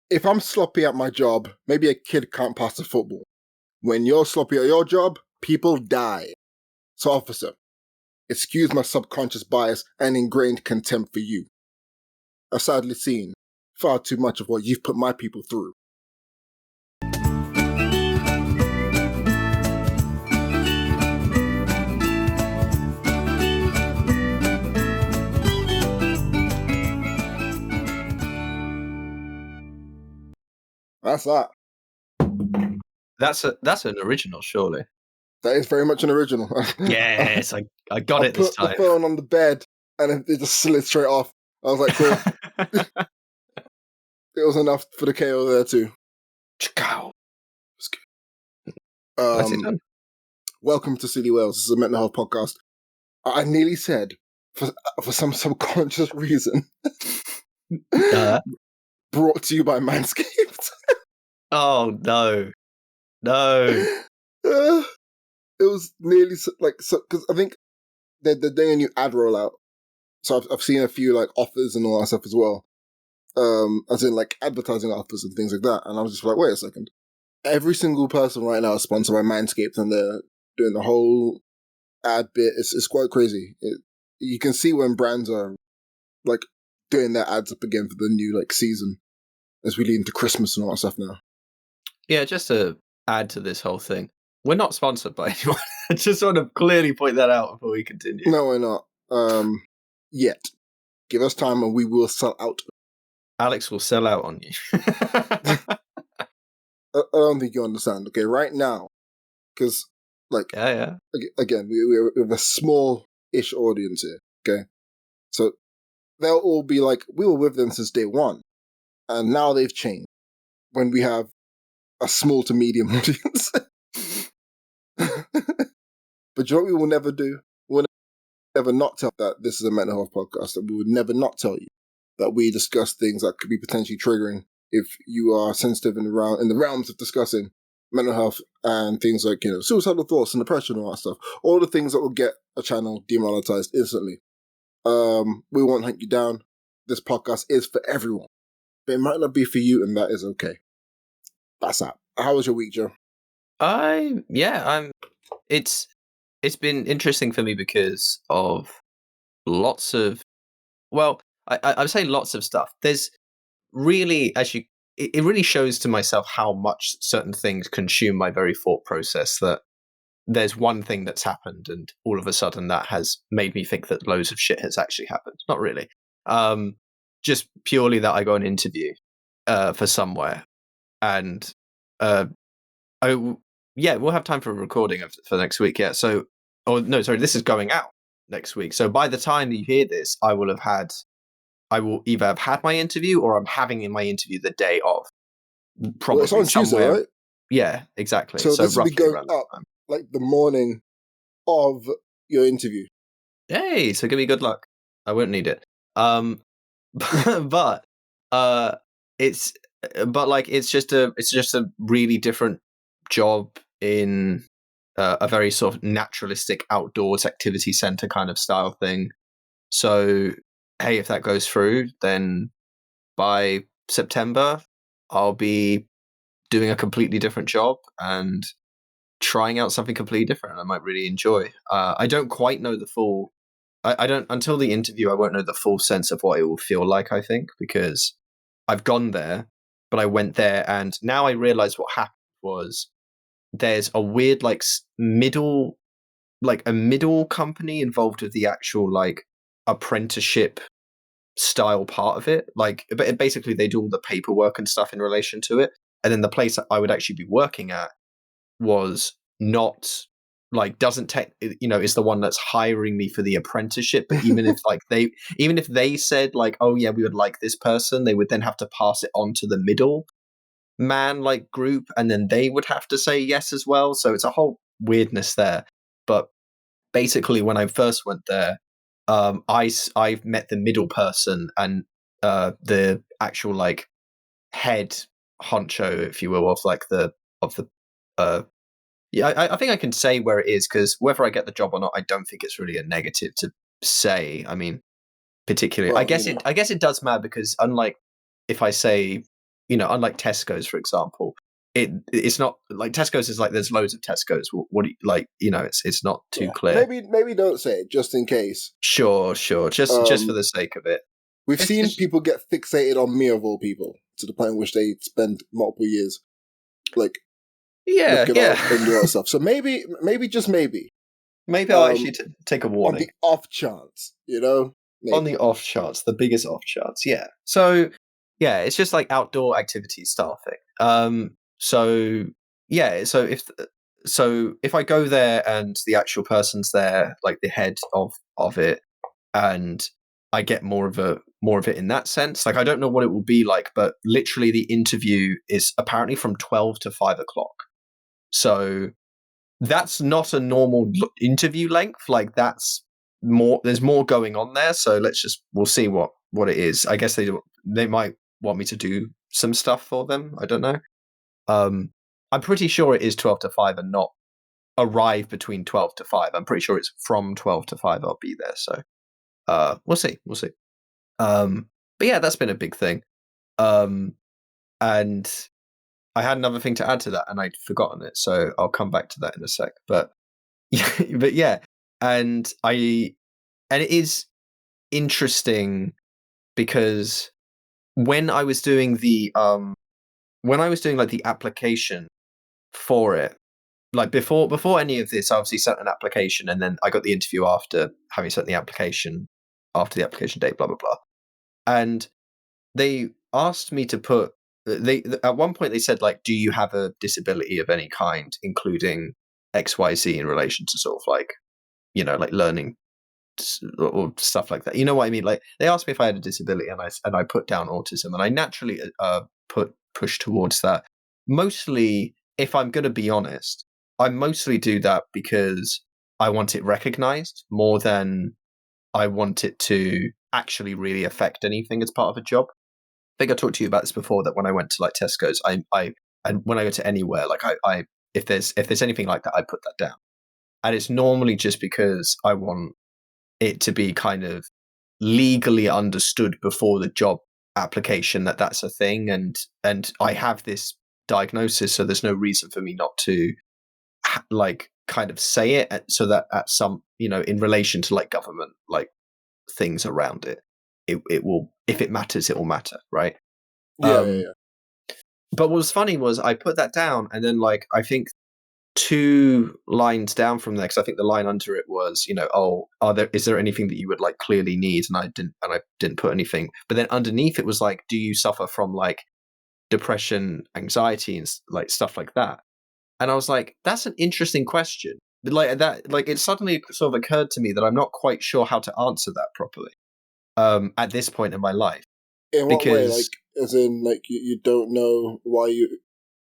if I'm sloppy at my job, maybe a kid can't pass the football. When you're sloppy at your job, people die. So, officer, excuse my subconscious bias and ingrained contempt for you. I've sadly seen far too much of what you've put my people through. That's that. That's an original, surely. That is very much an original. Yes, I got it this time. I put the phone on the bed and it just slid straight off. I was like, cool. It was enough for the KO there too. Chicago. Done. Welcome to Silly Wales. This is a mental health podcast. I nearly said, for some subconscious reason, brought to you by Manscaped. Oh, no. It was nearly because I think they're doing a new ad rollout. So I've seen a few like offers and all that stuff as well. As in like advertising offers and things like that. And I was just like, wait a second. Every single person right now is sponsored by Manscaped and they're doing the whole ad bit. It's quite crazy. You can see when brands are like doing their ads up again for the new like season as we lead into Christmas and all that stuff now. Yeah, just to add to this whole thing, we're not sponsored by anyone. I just want to clearly point that out before we continue. No, we're not. Yet. Give us time and we will sell out. Alex will sell out on you. I don't think you understand. Okay, right now, because like, yeah. Again, we have a small-ish audience here. Okay, so they'll all be like, we were with them since day one, and now they've changed. When we have a small to medium audience, but you know what we will never do? We'll never not tell that this is a mental health podcast, and we would never not tell you that we discuss things that could be potentially triggering if you are sensitive in the realms of discussing mental health and things like, suicidal thoughts and depression and all that stuff. All the things that will get a channel demonetized instantly. We won't hunt you down. This podcast is for everyone. But it might not be for you, and that is okay. That's that. How was your week, Joe? It's been interesting for me because of lots of, well, I'd say lots of stuff. There's really, it really shows to myself how much certain things consume my very thought process, that there's one thing that's happened and all of a sudden that has made me think that loads of shit has actually happened. Not really. Just purely that I got an interview for somewhere, and we'll have time for a recording for next week. Yeah. So, this is going out next week. So by the time you hear this, I will either have had my interview or I'm having my interview the day of. Probably it's on Tuesday, right? Yeah, exactly. So this will be going up like the morning of your interview. Hey, so give me good luck. I won't need it. But it's just a really different job in a very sort of naturalistic outdoors activity center kind of style thing. So, hey, if that goes through, then by September, I'll be doing a completely different job and trying out something completely different. I might really enjoy. I don't quite know the full. I don't until the interview. I won't know the full sense of what it will feel like. I think because I've gone there, but I went there, and now I realize what happened was there's a weird a middle company involved with the actual apprenticeship style part of it. But basically they do all the paperwork and stuff in relation to it. And then the place that I would actually be working at was not doesn't is the one that's hiring me for the apprenticeship. But even if they said oh yeah, we would like this person, they would then have to pass it on to the middle man group, and then they would have to say yes as well. So it's a whole weirdness there. But basically when I first went there, I met the middle person and the actual head honcho, if you will, I think I can say where it is, because whether I get the job or not, I don't think it's really a negative to say. I mean, particularly, well, I guess it does matter, because unlike if I say unlike Tesco's, for example, it's not like Tesco's is like there's loads of Tesco's. What do you like? It's not too clear. Maybe don't say it just in case. Sure. Just for the sake of it. We've seen people get fixated on me of all people to the point in which they spend multiple years like looking up and do all stuff. So maybe just maybe I'll actually take a warning on the off chance, maybe. On the off chance, the biggest off chance, yeah. So yeah, it's just like outdoor activity style thing. So yeah, so if I go there and the actual person's there, like the head of it, and I get more of it in that sense. Like I don't know what it will be like, but literally the interview is apparently from 12 to 5 o'clock. So that's not a normal interview length. Like that's more. There's more going on there. So we'll see what it is. I guess they might want me to do some stuff for them. I don't know. I'm pretty sure it is 12 to 5 and not arrive between 12 to 5. I'm pretty sure it's from 12 to 5 I'll be there. So we'll see. But yeah, that's been a big thing. And I had another thing to add to that and I'd forgotten it, so I'll come back to that in a sec. But yeah, and it is interesting because when I was doing the like the application for it, like before any of this, I obviously sent an application and then I got the interview after having sent the application after the application date, blah blah blah. And they asked me to put at one point they said like, do you have a disability of any kind, including XYZ in relation to sort of like, like learning or stuff like that. You know what I mean? Like they asked me if I had a disability and I put down autism, and I naturally push towards that. Mostly, if I'm going to be honest, I mostly do that because I want it recognized more than I want it to actually really affect anything as part of a job. I think I talked to you about this before, that when I went to like Tesco's, and when I go to anywhere, like I if there's anything like that, I put that down. And it's normally just because I want it to be kind of legally understood before the job application that that's a thing, and I have this diagnosis, so there's no reason for me not to like kind of say it, so that at some, in relation to like government like things around it, it will, if it matters, it will matter, right? Yeah. But what was funny was I put that down, and then like I think 2 lines down from there, because I think the line under it was, is there anything that you would like clearly need? And I didn't put anything. But then underneath it was like, do you suffer from like depression, anxiety, and like stuff like that? And I was like, that's an interesting question. Like that, like it suddenly sort of occurred to me that I'm not quite sure how to answer that properly at this point in my life. In what way? Like, as in, like you don't know why you,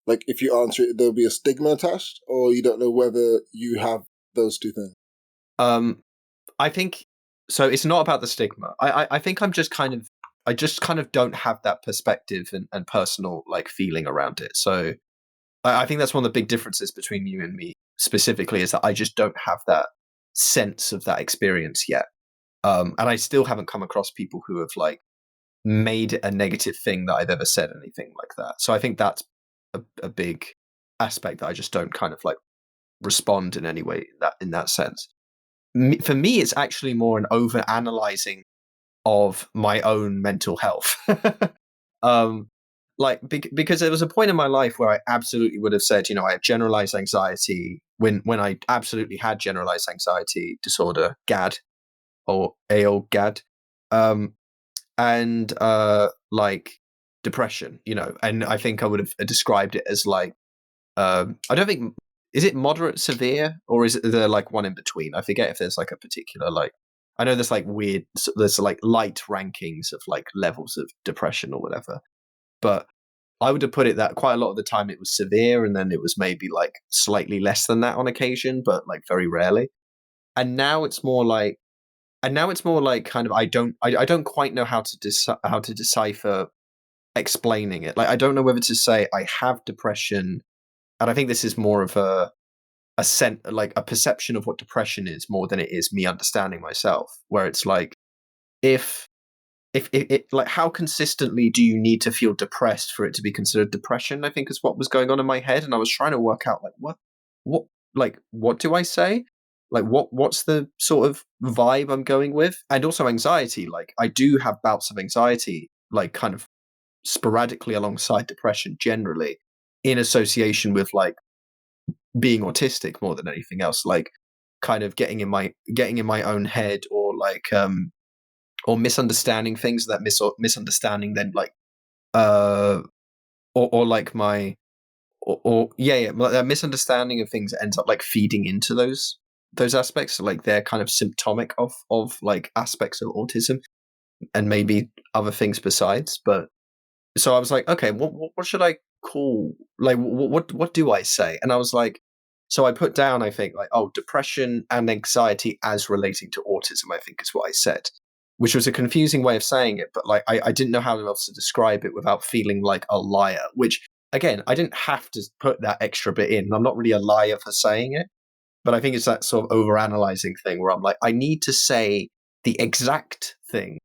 like, if you answer it, there'll be a stigma attached, or you don't know whether you have those two things? I think so. It's not about the stigma. I think I just kind of don't have that perspective and personal like feeling around it. So I think that's one of the big differences between you and me specifically, is that I just don't have that sense of that experience yet. And I still haven't come across people who have like made a negative thing that I've ever said anything like that. So I think that's a big aspect that I just don't kind of like respond in any way in that sense. For me, it's actually more an over analyzing of my own mental health. Because there was a point in my life where I absolutely would have said, I have generalized anxiety when I absolutely had generalized anxiety disorder, GAD or AOGAD, and like depression, and I think I would have described it as like, I don't think, is it moderate, severe, or is it there like one in between? I forget if there's like a particular, like, I know there's like there's like light rankings of like levels of depression or whatever, but I would have put it that quite a lot of the time it was severe, and then it was maybe like slightly less than that on occasion, but like very rarely. And now it's more like kind of I don't quite know how to decipher explaining it. Like I don't know whether to say I have depression, and I think this is more of a like a perception of what depression is more than it is me understanding myself. Where it's like, if if it like how consistently do you need to feel depressed for it to be considered depression? I think is what was going on in my head, and I was trying to work out like what what do I say? Like what's the sort of vibe I'm going with? And also anxiety. Like I do have bouts of anxiety, like kind of sporadically alongside depression generally, in association with like being autistic more than anything else. Like kind of getting in my own head, or misunderstanding things, that misunderstanding then like uh or like my or yeah, like that misunderstanding of things ends up like feeding into those aspects. So, like they're kind of symptomatic of like aspects of autism and maybe other things besides. But so I was like, okay, what should I call, like what do I say? And I was like, so I put down, I think, like, oh, depression and anxiety as relating to autism, I think is what I said, which was a confusing way of saying it, but like I didn't know how else to describe it without feeling like a liar, which again, I didn't have to put that extra bit in. I'm not really a liar for saying it, but I think it's that sort of overanalyzing thing where I'm like, I need to say the exact thing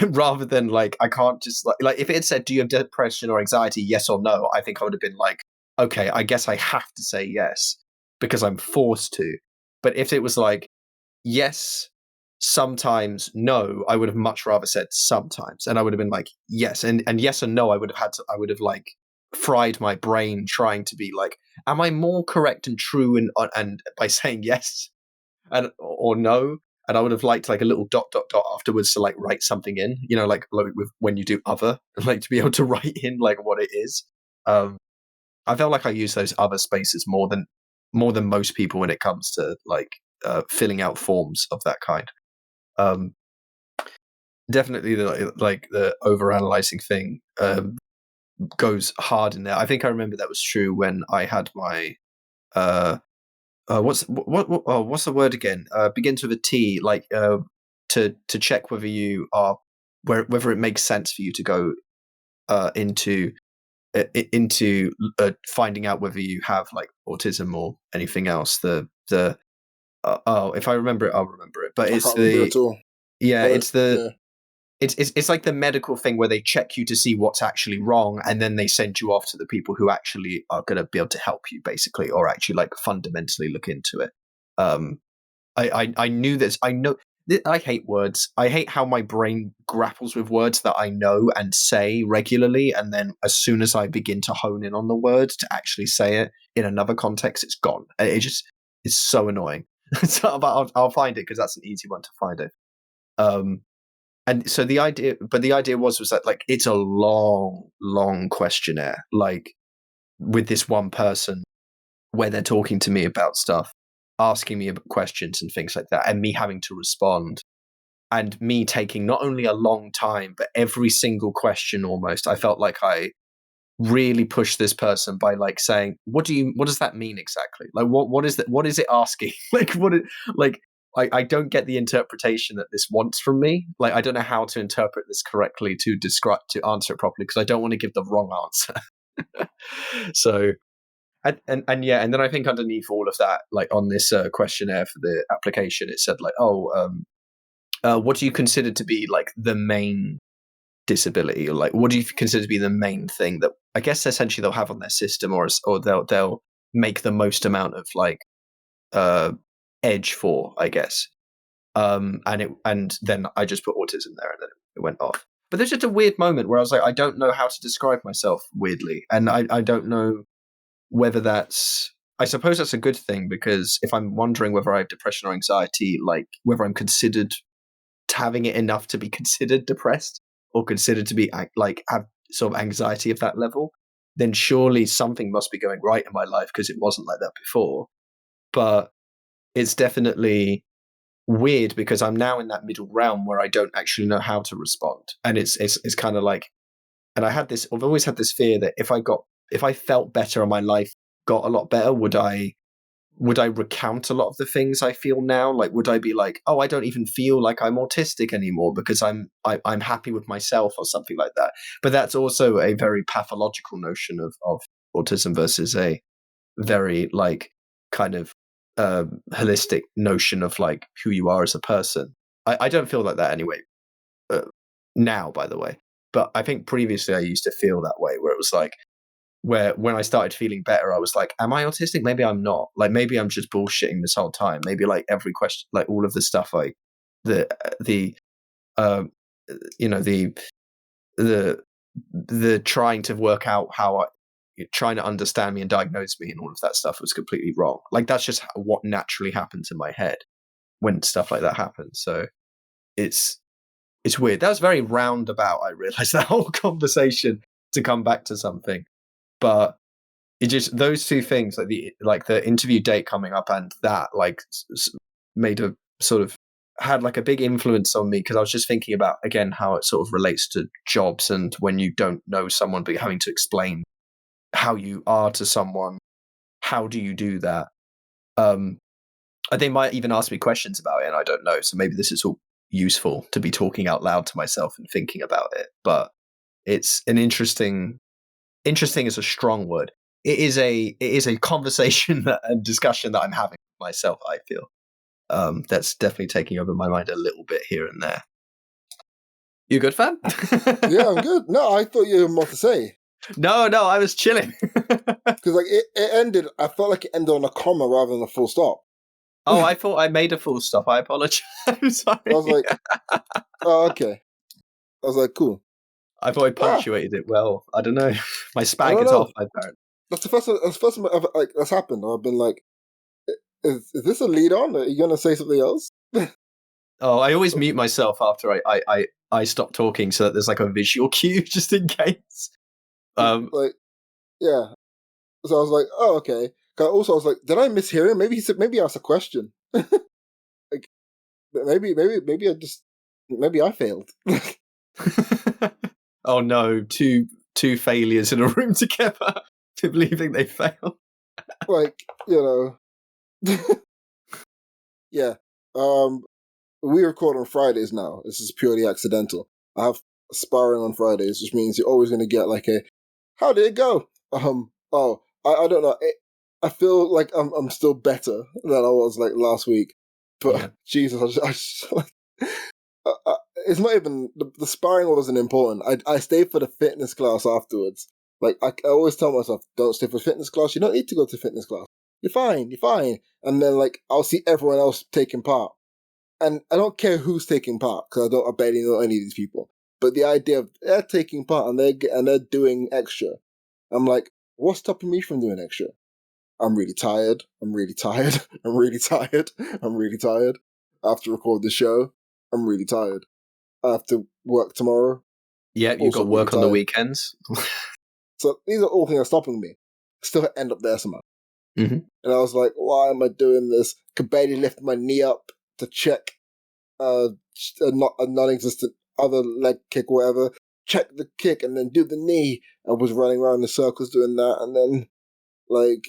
rather than like I can't just like if it had said, do you have depression or anxiety, yes or no, I think I would have been like, okay, I guess I have to say yes because I'm forced to. But if it was like yes, sometimes, no, I would have much rather said sometimes, and I would have been like yes, and yes and no, I would have like fried my brain trying to be like, am I more correct and true and by saying yes and or no? And I would have liked like a little dot dot dot afterwards to like write something in, like with when you do other, like to be able to write in like what it is. Um, I felt like I use those other spaces more than most people when it comes to like filling out forms of that kind. Um, Definitely the overanalyzing thing goes hard in there. I think I remember that was true when I had my what's the word again? Begins with a T. Like to check whether you are whether it makes sense for you to go into finding out whether you have like autism or anything else. If I remember it, I'll remember it. But I it's can't remember at all. yeah, But it's the yeah, it's like the medical thing where they check you to see what's actually wrong, and then they send you off to the people who actually are going to be able to help you, basically, or actually like fundamentally look into it. Um, I knew this. I know. I hate words. I hate how my brain grapples with words that I know and say regularly, and then as soon as I begin to hone in on the word to actually say it in another context, it's gone. It just it's so annoying. So, but I'll find it because that's an easy one to find it. Um, and so the idea was that like it's a long questionnaire, like with this one person where they're talking to me about stuff, asking me about questions and things like that, and me having to respond, and me taking not only a long time, but every single question almost. I felt like I really pushed this person by like saying, what does that mean exactly? Like what is that? What is it asking? Like I don't get the interpretation that this wants from me. Like I don't know how to interpret this correctly to answer it properly because I don't want to give the wrong answer. So and yeah, and then I think underneath all of that, like on this questionnaire for the application, it said like, what do you consider to be like the main disability, or like what do you consider to be the main thing that I guess essentially they'll have on their system, or they'll make the most amount of like uh edge for, I guess. And then I just put autism there, and then it went off. But there's just a weird moment where I was like, I don't know how to describe myself weirdly, and I don't know whether that's, I suppose that's a good thing, because if I'm wondering whether I have depression or anxiety, like whether I'm considered having it enough to be considered depressed or considered to be like have sort of anxiety of that level, then surely something must be going right in my life because it wasn't like that before. But it's definitely weird because I'm now in that middle realm where I don't actually know how to respond, and it's kind of like, and I've always had this fear that if I felt better and my life got a lot better, would I recount a lot of the things I feel now? Like, would I be like, oh, I don't even feel like I'm autistic anymore because I'm happy with myself or something like that? But that's also a very pathological notion of autism versus a very like kind of holistic notion of like who you are as a person. I don't feel like that anyway. now, by the way. But I think previously I used to feel that way, where it was like, where when I started feeling better, I was like, am I autistic? Maybe I'm not. Like, maybe I'm just bullshitting this whole time. Maybe like every question, like all of the stuff, like the you know, the trying to work out how trying to understand me and diagnose me and all of that stuff was completely wrong. Like, that's just what naturally happens in my head when stuff like that happens. So it's weird. That was very roundabout, I realized, that whole conversation, to come back to something. But it just, those two things, like the interview date coming up and that, like, made a sort of, had like a big influence on me, because I was just thinking about, again, how it sort of relates to jobs, and when you don't know someone but you're having to explain how you are to someone, how do you do that? They might even ask me questions about it, and I don't know. So maybe this is all useful to be talking out loud to myself and thinking about it. But it's an interesting is a strong word. It is a conversation and discussion that I'm having with myself, I feel. That's definitely taking over my mind a little bit here and there. You good, fam? Yeah, I'm good. No, I thought you had more to say. No, I was chilling. Because like it ended, I felt like it ended on a comma rather than a full stop. Oh, I thought I made a full stop. I apologize. Sorry. I was like, oh, okay. I was like, cool. I thought I punctuated it well. I don't know. My spag is off, apparently. That's the first time ever, like, that's happened. I've been like, is this a lead on? Are you going to say something else? Oh, I always mute myself after I stop talking, so that there's like a visual cue just in case. Like, yeah. So I was like, oh, okay. Also, I was like, did I mishear him? Maybe he said, maybe he asked a question. Like, maybe I failed. Oh no, two failures in a room together, believing they failed. Like, you know. Yeah. We record on Fridays now. This is purely accidental. I have sparring on Fridays, which means you're always going to get like a, how did it go? I don't know. I feel like I'm still better than I was like last week. But yeah. Jesus, I just like, it's not even, the sparring wasn't important. I stayed for the fitness class afterwards. Like, I always tell myself, don't stay for fitness class. You don't need to go to fitness class. You're fine. And then, like, I'll see everyone else taking part. And I don't care who's taking part, because I barely know any of these people. But the idea of they're taking part and they're doing extra, I'm like, what's stopping me from doing extra? I'm really tired. I have to record the show. I'm really tired. I have to work tomorrow. Yeah, you got work on the weekends. So these are all things that are stopping me. Still end up there somehow. Mm-hmm. And I was like, why am I doing this? Could barely lift my knee up to check a non-existent other leg kick or whatever. Check the kick and then do the knee. I was running around in circles doing that, and then like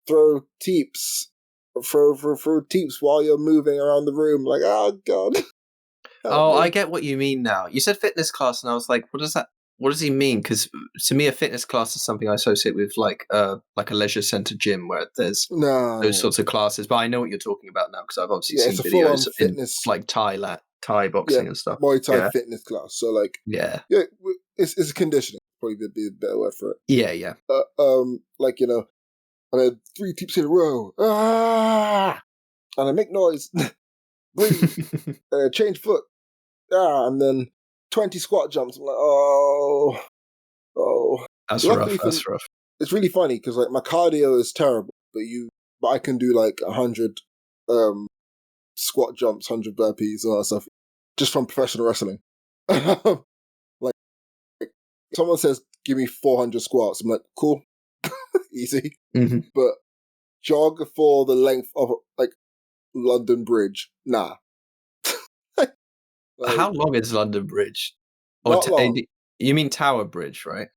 throw teeps while you're moving around the room. Like, oh god. I get what you mean now. You said fitness class, and I was like, what does he mean? Because to me, a fitness class is something I associate with like a leisure center gym where there's those sorts of classes. But I know what you're talking about now, because I've obviously seen videos in like Thai boxing and stuff. Muay Thai fitness class. So like, it's conditioning. Probably would be a better word for it. Yeah. Like, you know, I had 3 teeps in a row. And I make noise. Breathe. Change foot. And then 20 squat jumps. I'm like, oh. That's rough. It's really funny because like my cardio is terrible, but I can do like 100 squat jumps, 100 burpees, all that stuff, just from professional wrestling. like someone says, give me 400 squats. I'm like, cool, easy. Mm-hmm. But jog for the length of like London Bridge, nah. Like, how long is London Bridge? Not long. You mean Tower Bridge, right?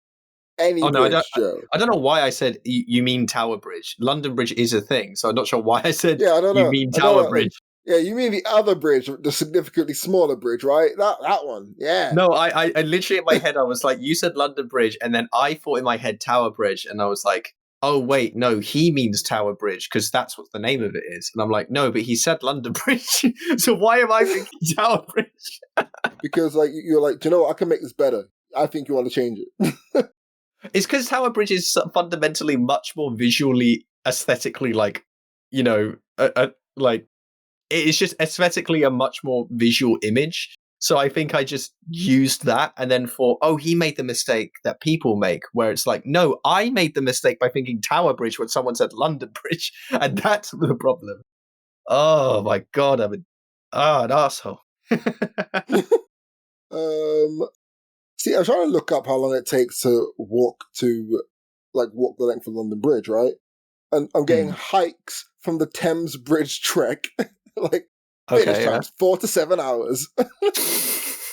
Bridge, I don't know why I said you mean Tower Bridge. London Bridge is a thing, so I'm not sure why I said I don't know. You mean Tower Bridge. Yeah, you mean the other bridge, the significantly smaller bridge, right? That one, yeah. No, I literally in my head I was like, you said London Bridge, and then I thought in my head Tower Bridge, and I was like, oh wait, no, he means Tower Bridge because that's what the name of it is. And I'm like, no, but he said London Bridge. So why am I thinking Tower Bridge? Because like you're like, do you know what? I can make this better. I think you want to change it. It's because Tower Bridge is fundamentally much more visually, aesthetically, like, you know, like it's just aesthetically a much more visual image. So I think I just used that and then thought, oh, he made the mistake that people make, where it's like, no, I made the mistake by thinking Tower Bridge when someone said London Bridge, and that's the problem. Oh my god, I'm an asshole. See, I was trying to look up how long it takes to walk the length of London Bridge, right? And I'm getting hikes from the Thames Bridge trek, like finish Okay, times 4 to 7 hours.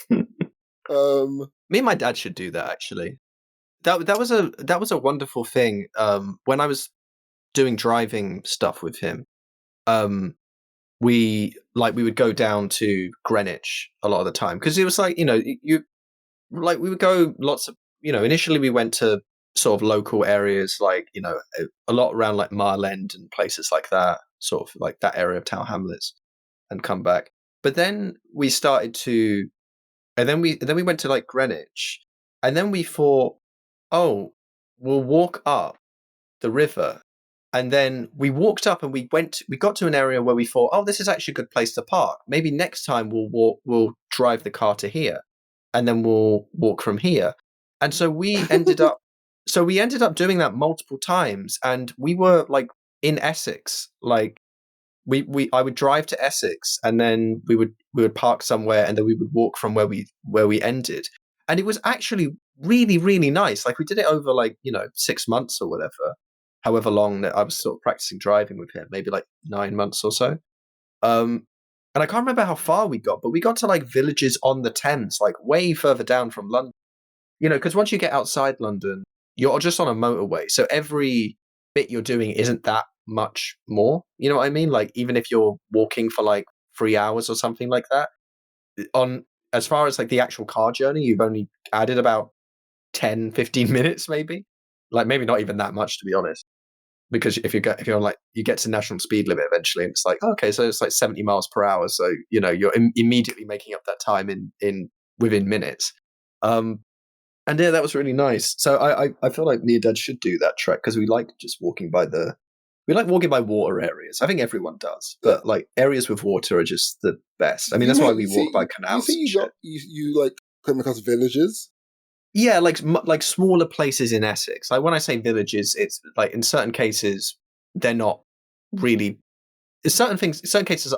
Me and my dad should do that actually. That was a wonderful thing. When I was doing driving stuff with him, we would go down to Greenwich a lot of the time because it was like, you know, you like we would go lots of, you know, initially we went to sort of local areas like, you know, a lot around like Mile End and places like that, sort of like that area of Tower Hamlets, and come back. But then we started to, and then we went to like Greenwich, and then we thought, oh, we'll walk up the river. And then we walked up and we got to an area where we thought, oh, this is actually a good place to park. Maybe next time we'll drive the car to here and then we'll walk from here. And so we ended up doing that multiple times. And we were like in Essex, like I would drive to Essex and then we would park somewhere and then we would walk from where we ended. And it was actually really, really nice. Like we did it over like, you know, 6 months or whatever, however long that I was sort of practicing driving with him, maybe like 9 months or so. And I can't remember how far we got, but we got to like villages on the Thames, like way further down from London. You know, because once you get outside London, you're just on a motorway. So every bit you're doing isn't that much more. You know what I mean? Like even if you're walking for like 3 hours or something like that, on as far as like the actual car journey, you've only added about 10, 15 minutes maybe. Like maybe not even that much to be honest. Because if you're like you get to national speed limit eventually, and it's like okay, so it's like 70 miles per hour. So you know you're immediately making up that time in within minutes. And yeah, that was really nice. So I feel like me and Dad should do that trek because we like just walking by water areas. I think everyone does, but like areas with water are just the best. I mean, that's why we walk by canals. You like come across villages. Yeah, like smaller places in Essex. Like when I say villages, it's like in certain cases they're not really. In certain cases,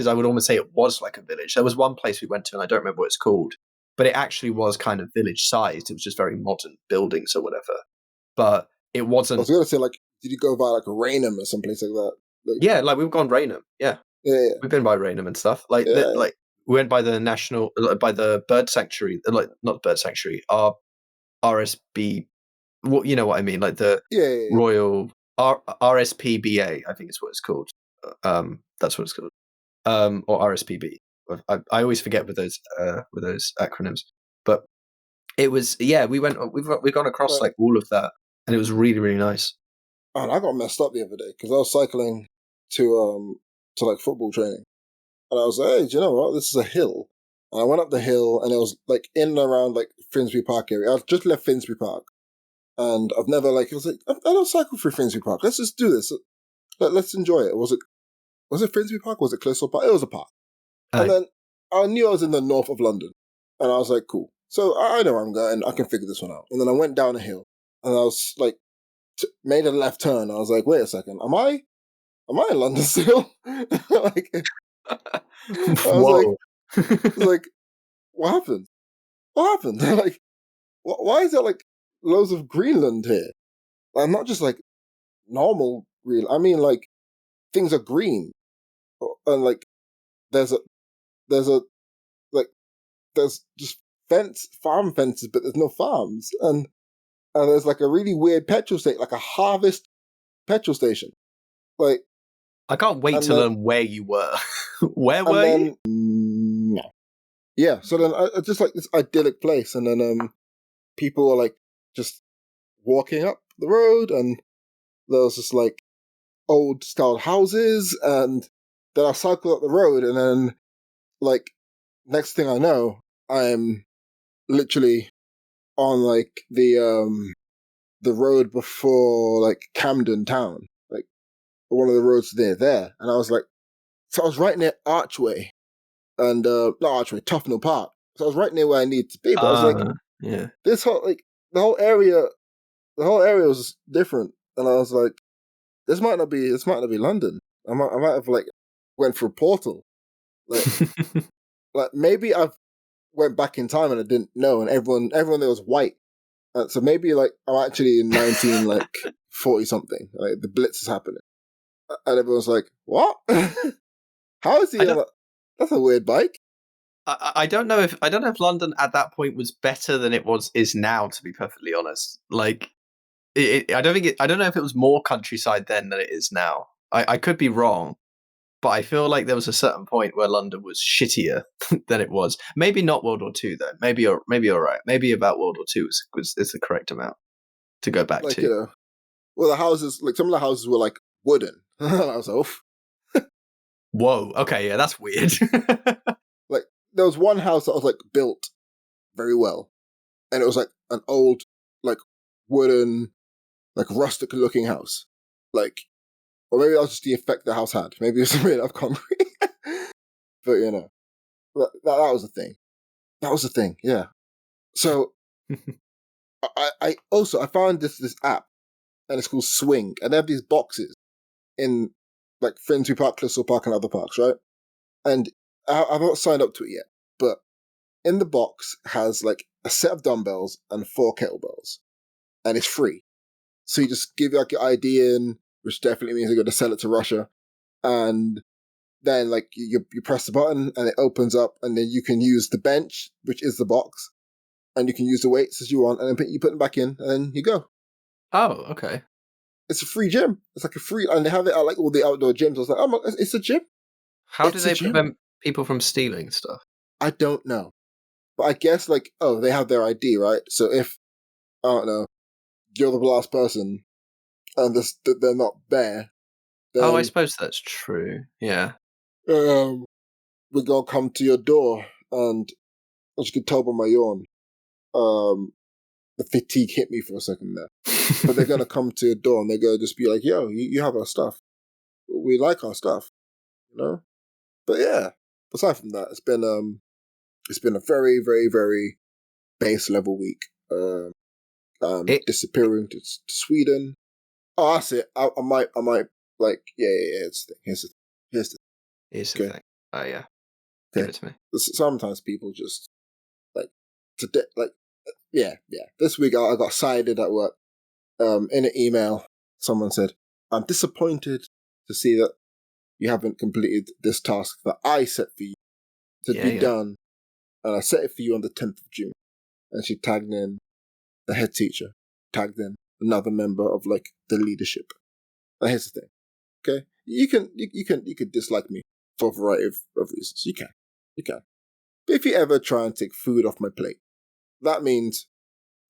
I would almost say it was like a village. There was one place we went to, and I don't remember what it's called, but it actually was kind of village sized. It was just very modern buildings or whatever. But it wasn't. I was going to say, like, did you go by like Raynham or someplace like that? Like, yeah, like we've gone Raynham. Yeah, we've been by Raynham and stuff. Like, like we went by the bird sanctuary, like not bird sanctuary, RSB. What you know what I mean? Like the Royal RSPBA, I think is what it's called. That's what it's called. Or RSPB. I always forget with those acronyms. But it was we've gone across like all of that, and it was really, really nice. And I got messed up the other day because I was cycling to like football training, and I was like, hey, do you know what? This is a hill. And I went up the hill, and it was like in and around like Finsbury Park area. I've just left Finsbury Park, and I've never I was like, I don't cycle through Finsbury Park. Let's just do this. Let's enjoy it. Was it Finsbury Park? Was it Clissold Park? It was a park. And then I knew I was in the north of London, and I was like, cool. So I know where I'm going. I can figure this one out. And then I went down a hill, and I was like, made a left turn. I was like, wait a second, am I in London still? Like, I was like, what happened? What happened? Like, why is there like loads of Greenland here? I'm not just like normal green. I mean, like things are green, and like there's just farm fences, but there's no farms, and there's like a really weird petrol station, like a harvest petrol station. Like, I can't wait to learn where you were. Where were you? No. Yeah, so then I just like this idyllic place, and then people are like just walking up the road, and there was just like old style houses, and then I cycled up the road, and then like next thing I know, I'm literally on like the road before like Camden Town, like one of the roads near there, and I was like, so I was right near Archway and not Archway, Tufnell Park. So I was right near where I needed to be, but I was like, Yeah. this whole like the whole area was different, and I was like, this might not be London. I might have like went for a portal, like like maybe I've went back in time and I didn't know, and everyone there was white. So maybe like I'm actually in 1940 something. Like the Blitz is happening, and everyone's like, "What? How is he I on don't. a? That's a weird bike." I don't know if London at that point was better than it is now. To be perfectly honest, like I don't know if it was more countryside then than it is now. I could be wrong, but I feel like there was a certain point where London was shittier than it was. Maybe not World War II though. Maybe you're right. Maybe about World War II is the correct amount to go back Like to. well, the houses, like some of the houses were like wooden. I was like, oof. Whoa. Okay. Yeah, that's weird. Like there was one house that was like built very well, and it was like an old, like wooden, like rustic looking house. Like, or maybe that was just the effect the house had. Maybe it was made of concrete. But that was the thing. That was the thing. Yeah. So I also I found this app, and it's called Swing, and they have these boxes in like Finsbury Park, Crystal Park, and other parks, right? And I've not signed up to it yet, but in the box has like a set of dumbbells and 4 kettlebells, and it's free. So you just give like your ID in, which definitely means you're going to sell it to Russia, and then like you press the button and it opens up, and then you can use the bench, which is the box, and you can use the weights as you want, and then you put them back in, and then you go. Oh, okay. It's a free gym. It's like a free, and they have it at like all the outdoor gyms. I was like, oh, it's a gym. How do they prevent people from stealing stuff? I don't know, but I guess like, oh, they have their ID, right? So if I don't know, you're the last person, and they're not there, Oh, I then suppose that's true. Yeah. we're gonna come to your door, and as you can tell by my yawn, the fatigue hit me for a second there. But they're gonna come to your door, and they're gonna just be like, "Yo, you have our stuff. We like our stuff," you know. But yeah, aside from that, it's been a very, very, very base level week. it Disappearing to Sweden. Oh, that's it. I might, like, yeah. It's the thing. Here's the is the thing. Okay, thing. Oh yeah. Give okay. it to me. Sometimes people just like today, like, yeah. This week I got cited at work. In an email, someone said, "I'm disappointed to see that you haven't completed this task that I set for you to be done, and I set it for you on the 10th of June." And she tagged in the head teacher, tagged in another member of like the leadership. Now here's the thing, okay? You can dislike me for a variety of reasons. You can. But if you ever try and take food off my plate, that means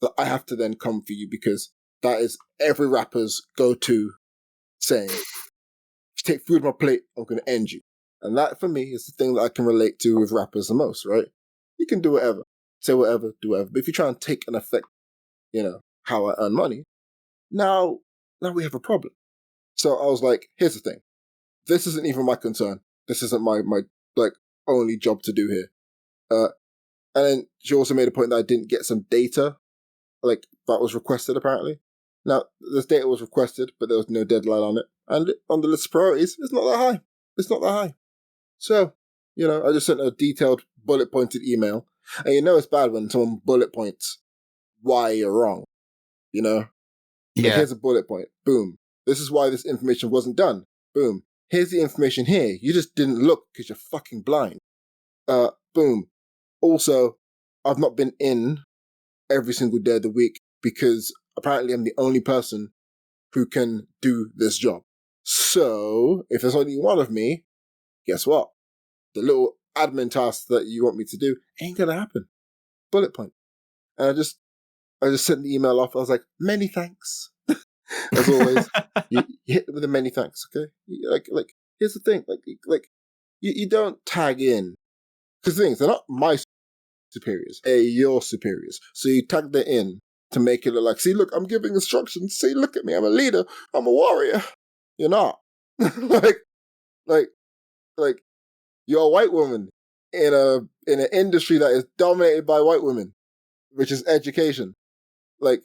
that I have to then come for you, because that is every rapper's go-to saying. If you take food off my plate, I'm going to end you. And that for me is the thing that I can relate to with rappers the most, right? You can do whatever, say whatever, do whatever. But if you try and take and affect, how I earn money, now we have a problem. So I was like, here's the thing. This isn't even my concern. This isn't my like only job to do here. And then she also made a point that I didn't get some data, like that was requested apparently. Now this data was requested, but there was no deadline on it. And on the list of priorities, it's not that high. It's not that high. So, I just sent a detailed bullet pointed email. And it's bad when someone bullet points why you're wrong. Like, here's a bullet point. Boom. This is why this information wasn't done. Boom. Here's the information here. You just didn't look because you're fucking blind. Boom. Also, I've not been in every single day of the week because apparently I'm the only person who can do this job. So, if there's only one of me, guess what? The little admin task that you want me to do ain't gonna happen. Bullet point. And I just sent the email off. I was like, many thanks. As always, you hit them with a many thanks. Okay, like here's the thing, like you don't tag in because things they're not my superiors, they're your superiors. So you tag them in to make it look like, see, look, I'm giving instructions. See, look at me, I'm a leader, I'm a warrior. You're not. like, like, like you're a white woman in an industry that is dominated by white women, which is education. Like,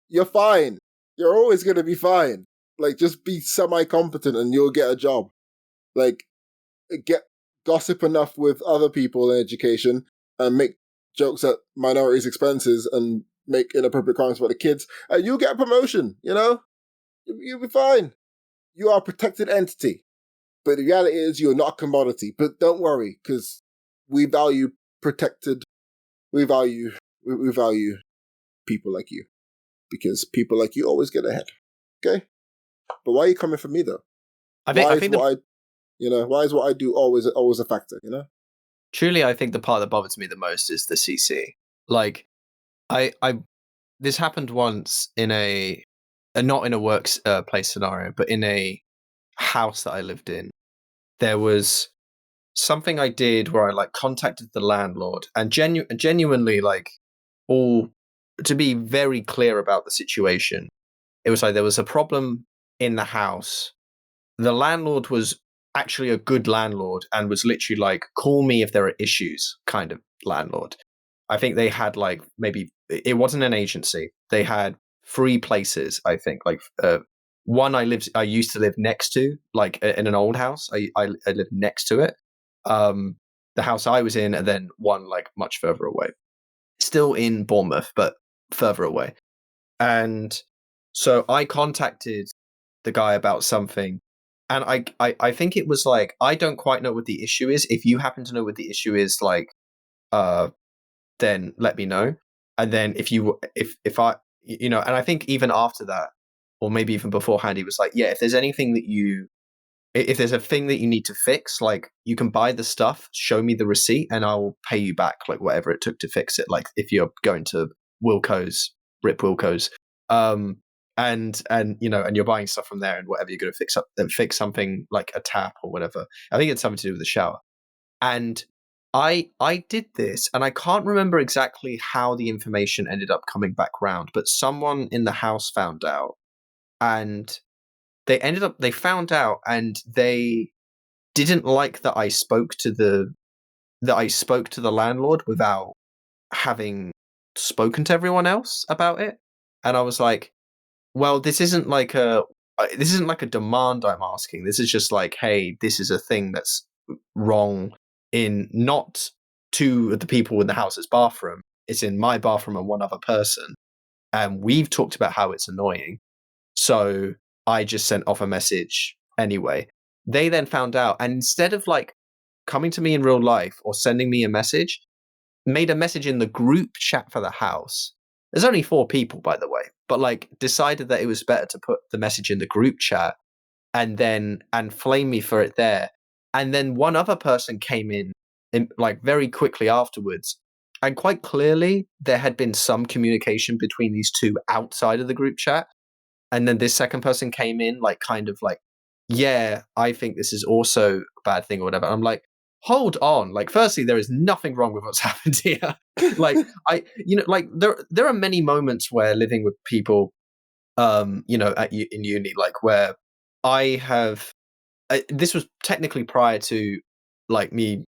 you're fine. You're always gonna be fine. Like, just be semi-competent and you'll get a job. Like, get gossip enough with other people in education and make jokes at minorities' expenses and make inappropriate comments about the kids, and you'll get a promotion, you know? You'll be fine. You are a protected entity. But the reality is you're not a commodity. But don't worry, because we value protected, we value people like you. Because people like you always get ahead. Okay? But why are you coming for me though? Why is what I do always a factor, you know? Truly, I think the part that bothers me the most is the CC. Like, I this happened once in not in a works place scenario, but in a house that I lived in. There was something I did where I like contacted the landlord and genuinely like all to be very clear about the situation. It was like there was a problem in the house. The landlord was actually a good landlord and was literally like, call me if there are issues kind of landlord. I think they had like maybe it wasn't an agency. They had 3 places, I think. Like one I used to live next to, like in an old house. I lived next to it. The house I was in, and then one like much further away. Still in Bournemouth, but further away. And so I contacted the guy about something. And I think it was like, I don't quite know what the issue is. If you happen to know what the issue is, like, then let me know. And then if I, and I think even after that, or maybe even beforehand, he was like, yeah, if there's anything if there's a thing that you need to fix, like you can buy the stuff, show me the receipt and I'll pay you back like whatever it took to fix it. Like if you're going to Wilco's, Rip Wilco's, and you're buying stuff from there and whatever you're going to fix something like a tap or whatever. I think it's something to do with the shower. And I did this and I can't remember exactly how the information ended up coming back round, but someone in the house found out and they found out and they didn't like that I spoke to the landlord without having spoken to everyone else about it. And I was like, well, this isn't like a demand I'm asking. This is just like, hey, this is a thing that's wrong in not two of the people in the house's bathroom. It's in my bathroom and one other person. And we've talked about how it's annoying. So I just sent off a message anyway. They then found out, and instead of like coming to me in real life or sending me a message, made a message in the group chat for the house. There's only 4 people, by the way, but like decided that it was better to put the message in the group chat and flame me for it there. And then one other person came in like very quickly afterwards. And quite clearly there had been some communication between these 2 outside of the group chat. And then this second person came in like kind of like, yeah, I think this is also a bad thing or whatever. And I'm like, hold on. Like, firstly, there is nothing wrong with what's happened here. Like, there are many moments where living with people, in uni, like where this was technically prior to like me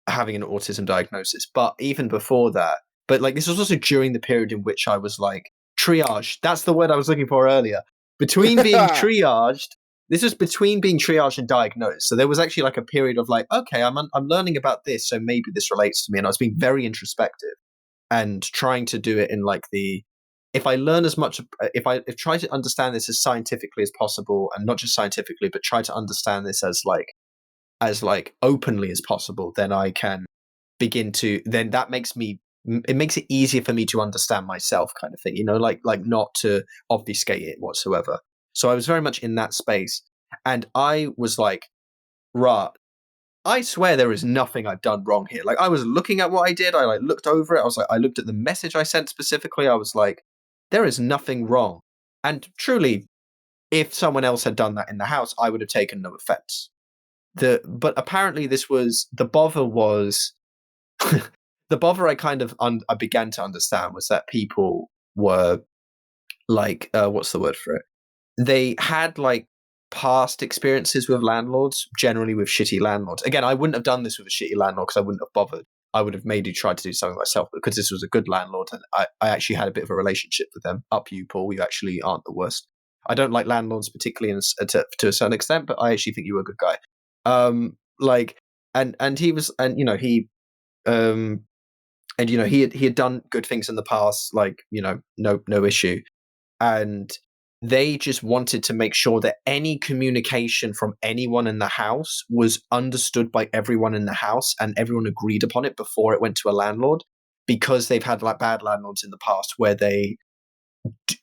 having an autism diagnosis, but even before that, but like this was also during the period in which I was like triaged. That's the word I was looking for earlier. Between being triaged, this was between being triaged and diagnosed. So there was actually like a period of like, okay, I'm learning about this, so maybe this relates to me. And I was being very introspective and trying to do it in like if I learn as much, if try to understand this as scientifically as possible, and not just scientifically, but try to understand this as openly as possible, then I can begin to, then that makes it easier for me to understand myself, kind of thing, like not to obfuscate it whatsoever. So I was very much in that space, and I was like, right, I swear there is nothing I've done wrong here. Like I was looking at what I did, I like looked over it, I looked at the message I sent specifically, I was like, there is nothing wrong. And truly, if someone else had done that in the house, I would have taken no offense. But apparently the bother was the bother I began to understand was that people were like, what's the word for it? They had like past experiences with landlords, generally with shitty landlords. Again, I wouldn't have done this with a shitty landlord because I wouldn't have bothered. I would have maybe tried to do something myself, but because this was a good landlord and I actually had a bit of a relationship with them. Up you, Paul. You actually aren't the worst. I don't like landlords particularly to a certain extent, but I actually think you were a good guy. Like, and he was, and um, he had done good things in the past, like no issue, and they just wanted to make sure that any communication from anyone in the house was understood by everyone in the house and everyone agreed upon it before it went to a landlord, because they've had like bad landlords in the past where they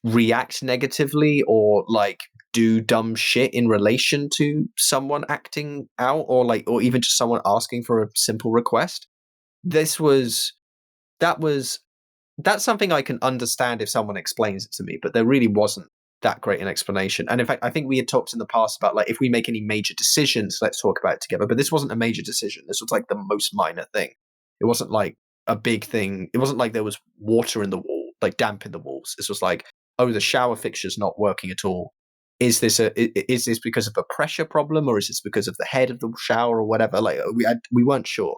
react negatively or like do dumb shit in relation to someone acting out, or even just someone asking for a simple request. This was that was That's something I can understand if someone explains it to me, but there really wasn't that great an explanation. And in fact, I think we had talked in the past about like, if we make any major decisions, let's talk about it together. But this wasn't a major decision. This was like the most minor thing. It wasn't like a big thing. It wasn't like there was water in the wall, like damp in the walls. This was like, oh, the shower fixture's not working at all. Is this because of a pressure problem, or is this because of the head of the shower or whatever? Like we weren't sure.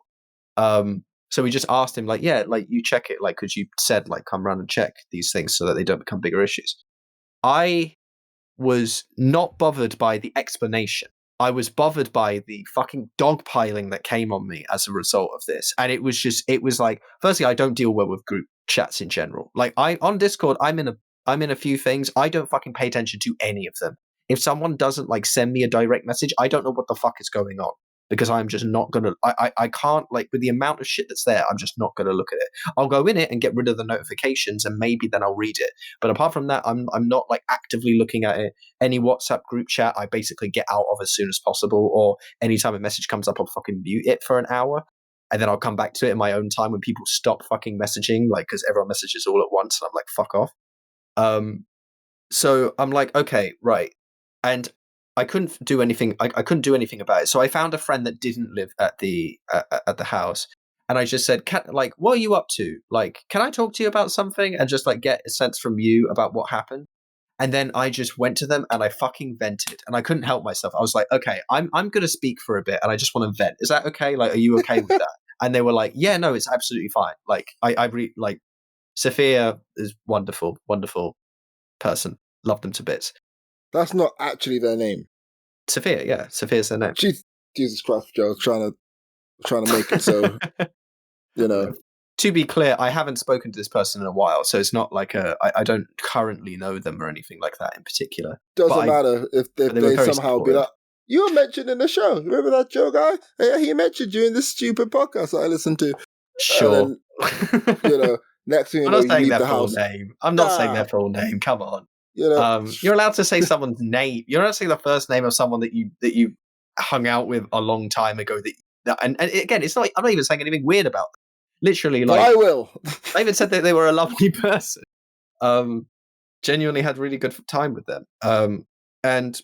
So we just asked him, like, yeah, like you check it, like, because you said, like, come around and check these things so that they don't become bigger issues. I was not bothered by the explanation. I was bothered by the fucking dogpiling that came on me as a result of this. And it was like, firstly, I don't deal well with group chats in general. Like on Discord, I'm in a few things. I don't fucking pay attention to any of them. If someone doesn't like send me a direct message, I don't know what the fuck is going on, because I'm just not gonna. I can't, like, with the amount of shit that's there, I'm just not gonna look at it. I'll go in it and get rid of the notifications, and maybe then I'll read it. But apart from that, I'm not like actively looking at it. Any WhatsApp group chat, I basically get out of as soon as possible. Or anytime a message comes up, I'll fucking mute it for an hour, and then I'll come back to it in my own time when people stop fucking messaging, like, because everyone messages all at once, and I'm like, fuck off. So I'm like, okay, right. And I couldn't do anything. I couldn't do anything about it. So I found a friend that didn't live at the house, and I just said, like, what are you up to? Like, can I talk to you about something and just like get a sense from you about what happened? And then I just went to them and I fucking vented, and I couldn't help myself. I was like, okay, I'm gonna speak for a bit, and I just want to vent. Is that okay? Like, are you okay with that? And they were like, yeah, no, it's absolutely fine. Like, like, Sophia is wonderful, wonderful person. Love them to bits. That's not actually their name. Sophia, yeah, Sophia's their name. Jesus Christ, Joe, trying to make it so, To be clear, I haven't spoken to this person in a while, so it's not like I don't currently know them or anything like that in particular. Doesn't matter if they somehow be like, you were mentioned in the show. Remember that Joe guy? Yeah, he mentioned you in this stupid podcast that I listened to. Sure. And then, next thing you know, you leave the house. Name. I'm not saying their full name. Come on. You're allowed to say someone's name. You're allowed to say the first name of someone that you hung out with a long time ago. And again, it's not. I'm not even saying anything weird about them. Literally, like, I will. I even said that they were a lovely person. Genuinely had really good time with them. And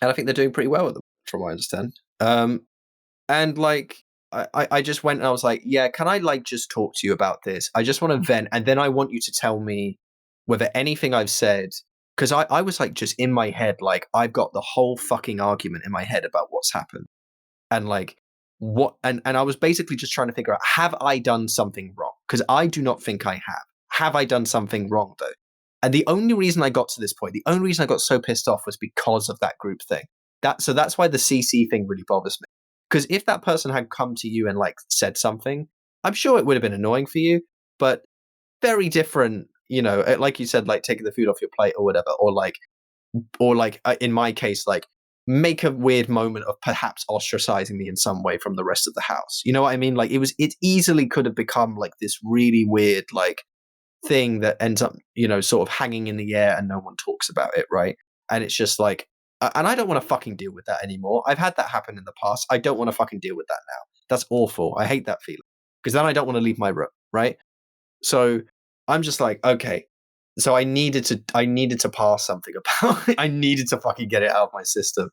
I think they're doing pretty well with them, from what I understand. And like, I just went and I was like, yeah, can I like just talk to you about this? I just want to vent, and then I want you to tell me whether anything I've said, because I was like just in my head, like I've got the whole fucking argument in my head about what's happened, and like what, and I was basically just trying to figure out, have I done something wrong? Because I do not think I have. Have I done something wrong though? And the only reason I got to this point, the only reason I got so pissed off was because of that group thing. So that's why the CC thing really bothers me. Because if that person had come to you and like said something, I'm sure it would have been annoying for you, but very different, like you said, like taking the food off your plate or whatever, or like in my case, like make a weird moment of perhaps ostracizing me in some way from the rest of the house. You know what I mean? Like it easily could have become like this really weird, like thing that ends up, sort of hanging in the air and no one talks about it. Right. And it's just like, and I don't want to fucking deal with that anymore. I've had that happen in the past. I don't want to fucking deal with that now. That's awful. I hate that feeling, because then I don't want to leave my room. Right. So I'm just like, okay, So I needed to pass something about it. I needed to fucking get it out of my system.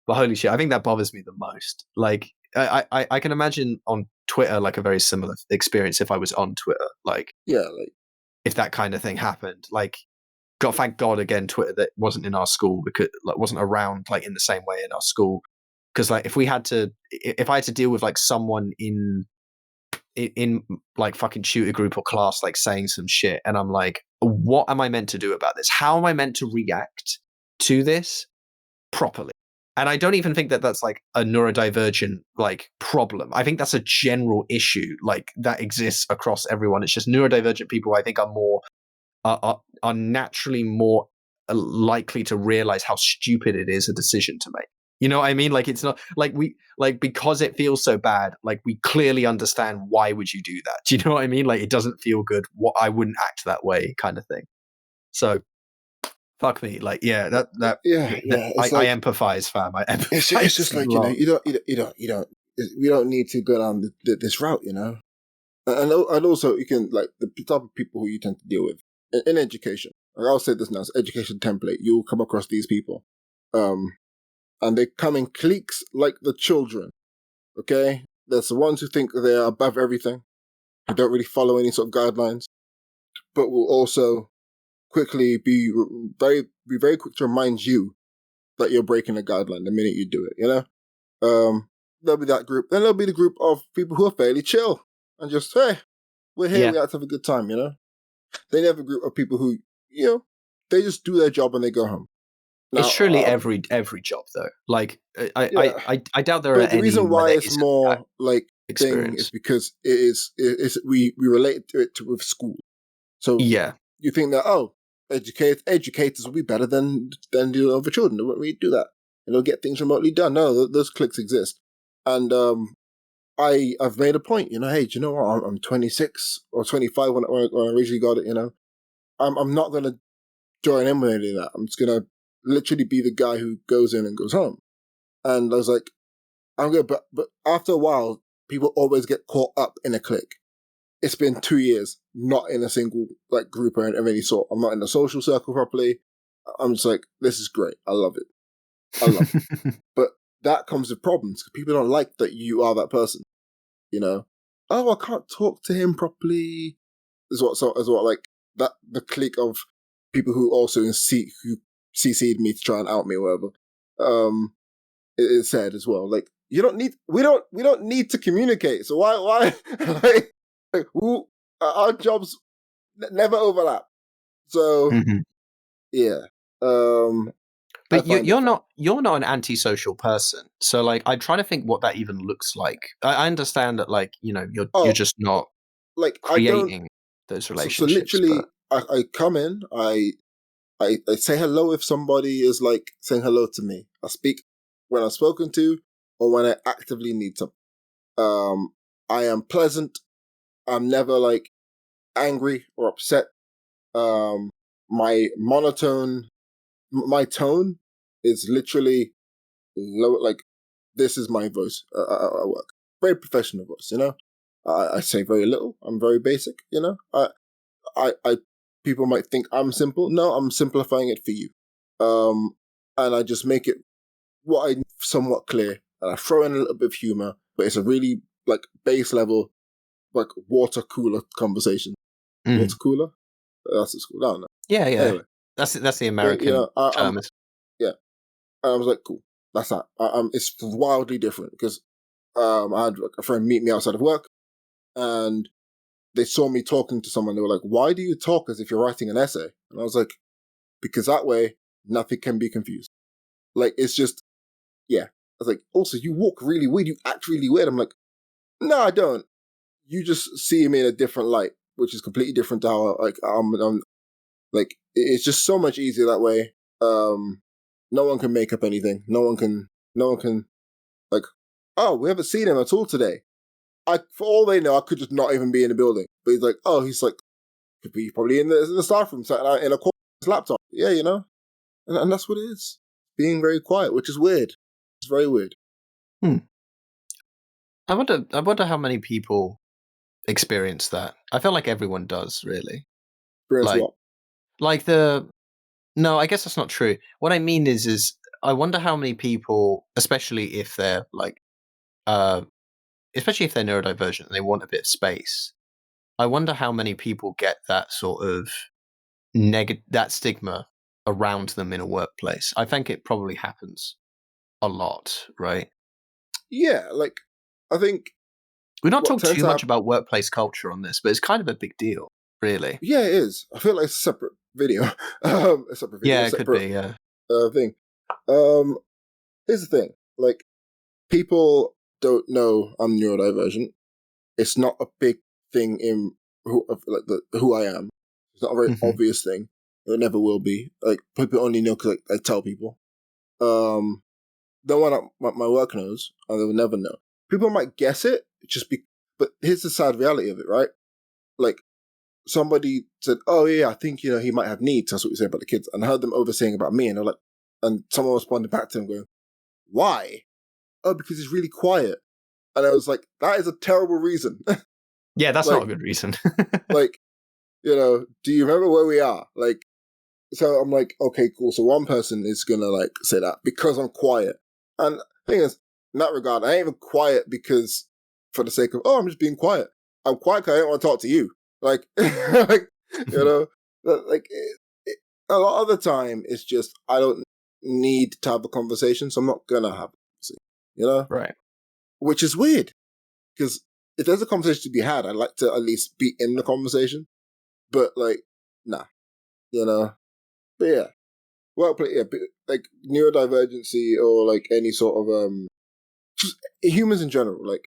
But holy shit, I think that bothers me the most. Like I can imagine on Twitter like a very similar experience if I was on Twitter. Like Yeah, like if that kind of thing happened. Like God, thank God again, Twitter that wasn't in our school because like wasn't around like in the same way in our school. Because like if I had to deal with like someone in like fucking tutor group or class like saying some shit, and I'm like, what am I meant to do about this? How am I meant to react to this properly? And I don't even think that that's like a neurodivergent like problem. I think that's a general issue like that exists across everyone. It's just neurodivergent people I think are more are naturally more likely to realize how stupid it is a decision to make. You know what I mean? Like it's not like we like because it feels so bad. Like we clearly understand why would you do that? Do you know what I mean? Like it doesn't feel good. What I wouldn't act that way, kind of thing. So fuck me. Like yeah, that It's I like empathize, fam. I it's empathize just a like lot. we don't need to go down this route, you know. And also you can like the type of people who you tend to deal with in education. Like I'll say this now: it's education template. You'll come across these people, and they come in cliques like the children. Okay, there's the ones who think they are above everything, who don't really follow any sort of guidelines, but will also quickly be very quick to remind you that you're breaking a guideline the minute you do it. You know, there'll be that group. Then there'll be the group of people who are fairly chill and just hey, we're here. Yeah, We have to have a good time. You know, they have a group of people who they just do their job and they go home. it's Now, surely every job though. Like yeah, I doubt there are but the any reason where why there it's isn't that more like thing is experience. because we relate to it with school. So Yeah, you think that educators will be better than the other children. They won't really do that, and they'll get things remotely done. No, those cliques exist, and I've made a point. You know, hey, do you know what? I'm 26 or 25 when I originally got it. You know, I'm not gonna join in with any of that. I'm just gonna literally be the guy who goes in and goes home. And I was like, I'm good, but after a while, people always get caught up in a clique. It's been 2 years, not in a single like group or of any sort. I'm not in a social circle properly. I'm just like, this is great. I love it. I love it. But that comes with problems because people don't like that you are that person. You know, oh, I can't talk to him properly. Is what like that the clique of people who also who CC'd me to try and out me or whatever. It said as well, like we don't need to communicate. So why our jobs never overlap. So Mhm. yeah, I But find it fun. you're not an antisocial person. So like I'm trying to think what that even looks like. I understand that like, you know, you're Oh, just not like I don't. creating those So relationships, but literally, I come in, I say hello if somebody is like saying hello to me. I speak when I'm spoken to or when I actively need to. Um, I am pleasant. I'm never like angry or upset. Um, my my tone is literally low. Like this is my voice. I work very professional voice. You know, I say very little. I'm very basic. You know, I people might think I'm simple. No, I'm simplifying it for you. And I just make it what I somewhat clear, and I throw in a little bit of humor, but it's a really like base level, like water cooler conversation. Mhm. Water cooler? That's it's called. I don't know. Yeah, yeah. Anyway, That's the you American know, I'm term. yeah. And I was like, cool. That's that. It's wildly different because I had like, a friend meet me outside of work, and they saw me talking to someone. They were like, "Why do you talk as if you're writing an essay?" And I was like, "Because that way, nothing can be confused. Like it's just yeah." I was like, "Also, you walk really weird. You act really weird." I'm like, "No, I don't. You just see me in a different light, which is completely different to how like I'm like it's just so much easier that way. No one can make up anything. No one can like. Oh, we haven't seen him at all today. For all they know, I could just not even be in the building. But he's like, oh, he's like, could be probably in the staff room, sat in a corner with his laptop. Yeah, you know, and that's what it is. Being very quiet, which is weird. It's very weird. Hmm. I wonder how many people experience that. I feel like everyone does, really. Experience Like what? Like no, I guess that's not true. What I mean is I wonder how many people, especially if they're uh, especially if they're neurodivergent and they want a bit of space. I wonder how many people get that sort of that stigma around them in a workplace. I think it probably happens a lot, right? Yeah, like I think We're not what talking tends too to much happen. about workplace culture on this, but it's kind of a big deal, really. Yeah, it is. I feel like it's a separate video, Yeah, a it could separate be. Yeah. thing. Um, Here's the thing: like people don't know I'm neurodivergent. It's not a big thing in who I am. It's not a very Hmm. obvious thing. It never will be. Like people only know because I tell people. Um, no one at my work knows, and they will never know. People might guess it, but here's the sad reality of it, right? Like somebody said, "Oh yeah, I think he might have needs." That's what we say about the kids, and I heard them over saying about me, and they're like, and someone responded back to them going, "Why?" "Oh, because he's really quiet." And I was like, "That is a terrible reason." Yeah, that's not like, a good reason. like do you remember where we are? Like, so I'm like, okay, cool. So one person is gonna like say that because I'm quiet, and the thing is, in that regard, I ain't even quiet because for the sake of I'm just being quiet. I'm quiet because I don't want to talk to you. Like, like like a lot of the time, it's just I don't need to have a conversation, so I'm not gonna have it. Right. Which is weird because if there's a conversation to be had, I'd like to at least be in the conversation. But like, nah, you know. But yeah, workplace, yeah, like neurodivergency or like any sort of just humans in general. Like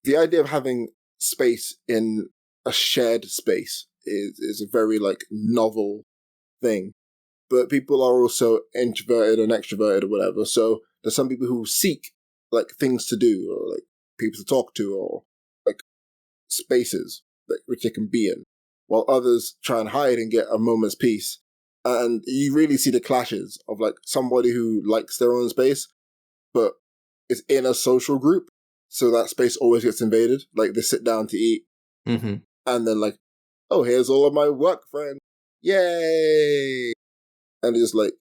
the idea of having space in a shared space is a very like novel thing. But people are also introverted and extroverted or whatever. So there's some people who seek like things to do or like people to talk to or like spaces that which they can be in, while others try and hide and get a moment's peace. And you really see the clashes of like somebody who likes their own space, but is in a social group, so that space always gets invaded. Like they sit down to eat, Hmm. and then like, oh, here's all of my work friends, yay! And it's like,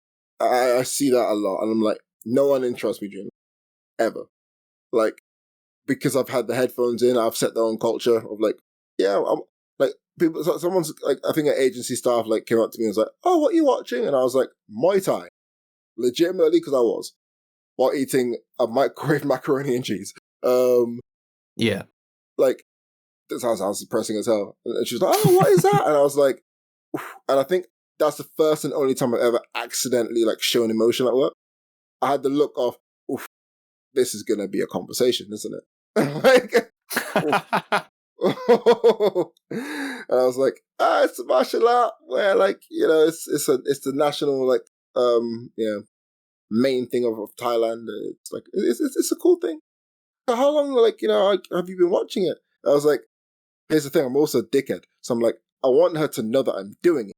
I see that a lot, and I'm like, no one entrusts me during ever, like because I've had the headphones in, I've set their own culture of like, yeah, I'm like people. Someone's like, I think an agency staff like came up to me and was like, "Oh, what are you watching?" And I was like, "Muay Thai," legitimately because I was while eating a microwave macaroni and cheese. Yeah. Like that sounds depressing as hell. And she was like, "Oh, what is that?" And I was like, oof. And I think that's the first and only time I've ever accidentally like shown emotion at work. I had the look of, "Oof, this is gonna be a conversation, isn't it?" like, oof. And I was like, it's a martial art where like, it's the national like main thing of Thailand. It's like it's a cool thing. So how long like, have you been watching it? I was like, here's the thing, I'm also a dickhead. So I'm like, I want her to know that I'm doing it.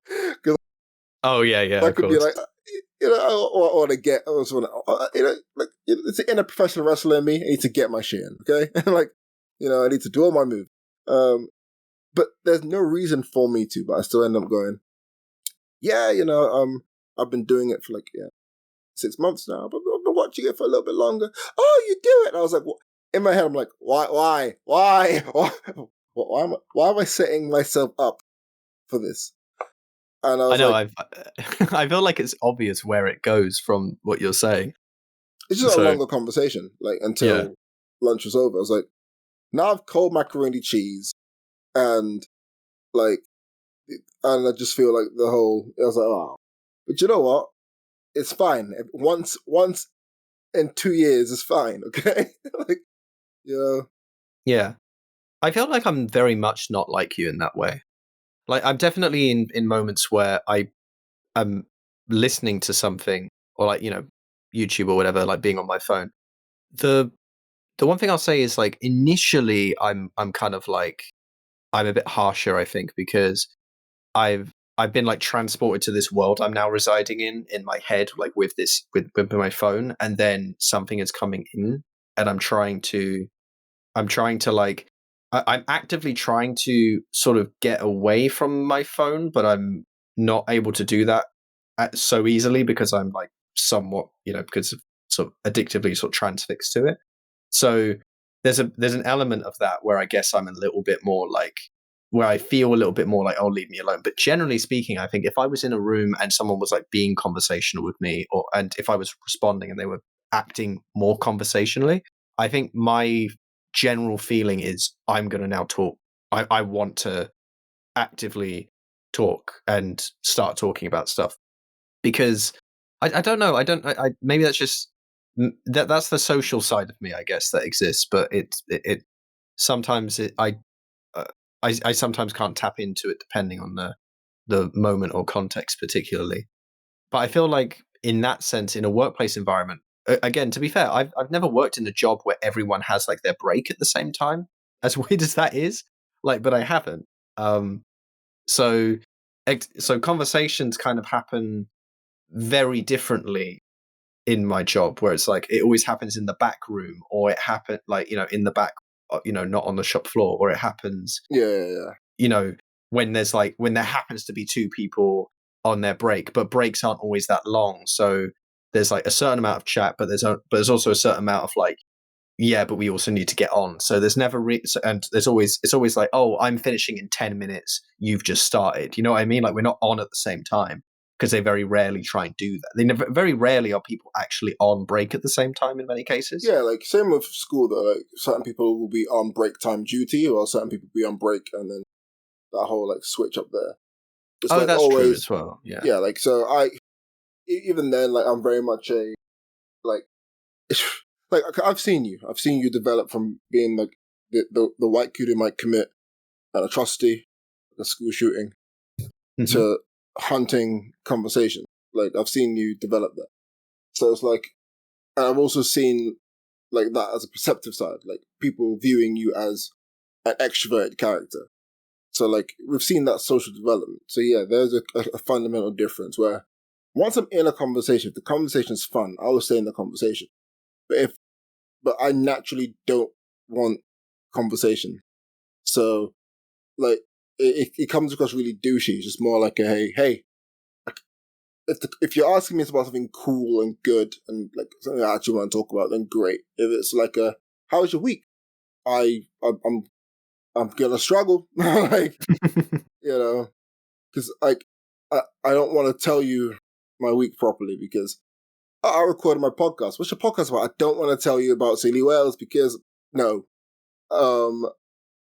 Because Oh yeah, yeah, I of could be course. like, I want to get, I also want to, like, it's the inner professional wrestler in me. I need to get my shit in, okay? like, I need to do all my moves. But there's no reason for me to, but I still end up going, yeah, I've been doing it for like, 6 months now, but I've been watching it for a little bit longer. Oh, you do it. And I was like, what? In my head, I'm like, why, why am I setting myself up for this? And I I was know. like, I feel like it's obvious where it goes from what you're saying. it's just a So longer conversation, like yeah, until lunch was over. I was like, now I've cold macaroni cheese and like, and I just feel like I was like, oh, but you know what? It's fine. Once in 2 years is fine. Okay. like, yeah. I feel like I'm very much not like you in that way. Like I'm definitely in moments where I am listening to something or like YouTube or whatever, like being on my phone. The the one thing I'll say is like initially I'm kind of like I'm a bit harsher, I think, because I've been like transported to this world I'm now residing in my head, like with this with my phone, and then something is coming in, and I'm trying to like I'm actively trying to sort of get away from my phone, but I'm not able to do that so easily because I'm like somewhat, because of sort of addictively sort of transfixed to it. So there's an element of that where I guess I'm a little bit more like, where I feel a little bit more like, oh, leave me alone. But generally speaking, I think if I was in a room and someone was like being conversational with me, and if I was responding and they were acting more conversationally, I think my general feeling is I'm going to now talk. I want to actively talk and start talking about stuff because I don't know. I maybe that's just that's the social side of me, I guess, that exists. But it sometimes uh, I sometimes can't tap into it depending on the moment or context, particularly. But I feel like in that sense, in a workplace environment, again, to be fair, I've never worked in a job where everyone has like their break at the same time. As weird as that is, like, but I haven't. Um, so so conversations kind of happen very differently in my job, where it's like it always happens in the back room, or it happened like in the back, not on the shop floor, or it happens Yeah. you know, when there happens to be two people on their break, but breaks aren't always that long. So there's like a certain amount of chat, but there's also a certain amount of like, yeah, but we also need to get on. So there's never and it's always like, oh, I'm finishing in 10 minutes. You've just started. You know what I mean? Like we're not on at the same time because they very rarely try and do that. Very rarely are people actually on break at the same time in many cases. Yeah, like same with school though. Like certain people will be on break time duty, or certain people be on break, and then that whole like switch up there. It's Oh, like that's true always, as well. Yeah. yeah. Like so, even then, like I'm very much a like like I've seen you develop from being like the white kid who might commit an atrocity, a school shooting, Mm-hmm. to hunting conversation. Like I've seen you develop that. So it's like, and I've also seen like that as a perceptive side, like people viewing you as an extroverted character. So like we've seen that social development. So yeah, there's a fundamental difference where once I'm in a conversation, if the conversation's fun, I will stay in the conversation. But I naturally don't want conversation. So like it comes across really douchey. It's just more like a hey. If you're asking me about something cool and good and like something I actually want to talk about, then great. If it's like a how was your week? I'm gonna struggle, like because like I don't want to tell you my week properly because I recorded my podcast. What's your podcast about? I don't want to tell you about Silly Whales because no, um,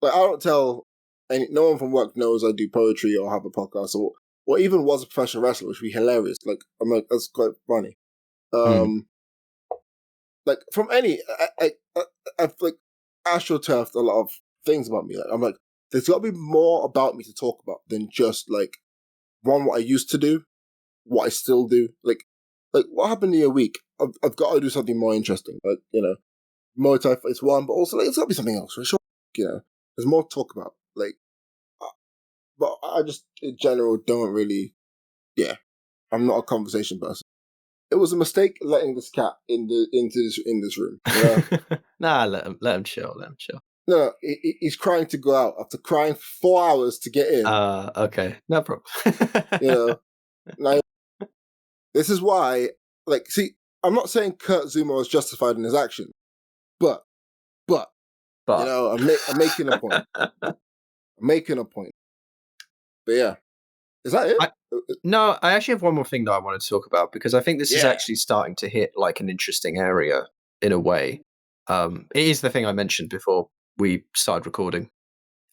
like I don't tell any. No one from work knows I do poetry or have a podcast or even was a professional wrestler, which would be hilarious. Like I'm like that's quite funny. Mm. Like from any, I've like astroturfed a lot of things about me. Like I'm like, there's got to be more about me to talk about than just like one what I used to do, what I still do. Like what happened in your week? I've got to do something more interesting. Like Muay Thai is one, but also like it's got to be something else for sure. There's more to talk about. Like, but I just in general don't really. Yeah, I'm not a conversation person. It was a mistake letting this cat in this room. Yeah. Nah, let him chill. Let him chill. No, he's crying to go out after crying for 4 hours to get in. Okay, no problem. Now, this is why, like, see, I'm not saying Kurt Zuma was justified in his action, but, But I'm making a point. I'm making a point. But yeah, is that it? no, I actually have one more thing that I wanted to talk about because I think this is Yeah. actually starting to hit like an interesting area in a way. It is the thing I mentioned before we started recording,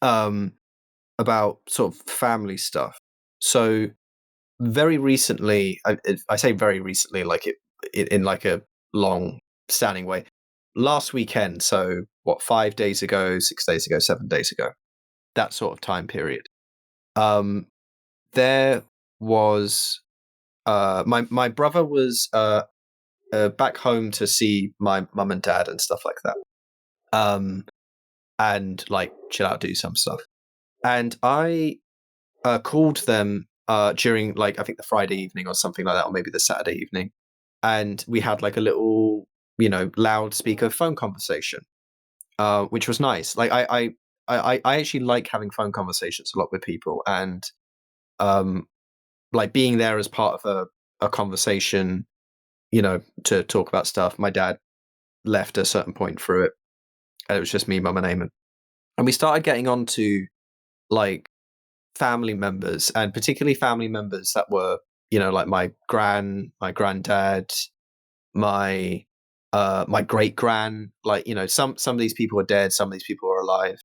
about sort of family stuff. So very recently, I say very recently, like in like a long standing way. Last weekend, so what, 5 days ago, 6 days ago, 7 days ago, that sort of time period. There was my brother was back home to see my mum and dad and stuff like that, and like chill out, do some stuff. And I called them during like I think the Friday evening or something like that, or maybe the Saturday evening, and we had like a little loudspeaker phone conversation, which was nice. Like I actually like having phone conversations a lot with people, and like being there as part of a conversation, to talk about stuff. My dad left at a certain point through it, and it was just me, mum, and Eamon. And we started getting on to like family members, and particularly family members that were, like my granddad, my great gran. Like, some of these people are dead, some of these people are alive.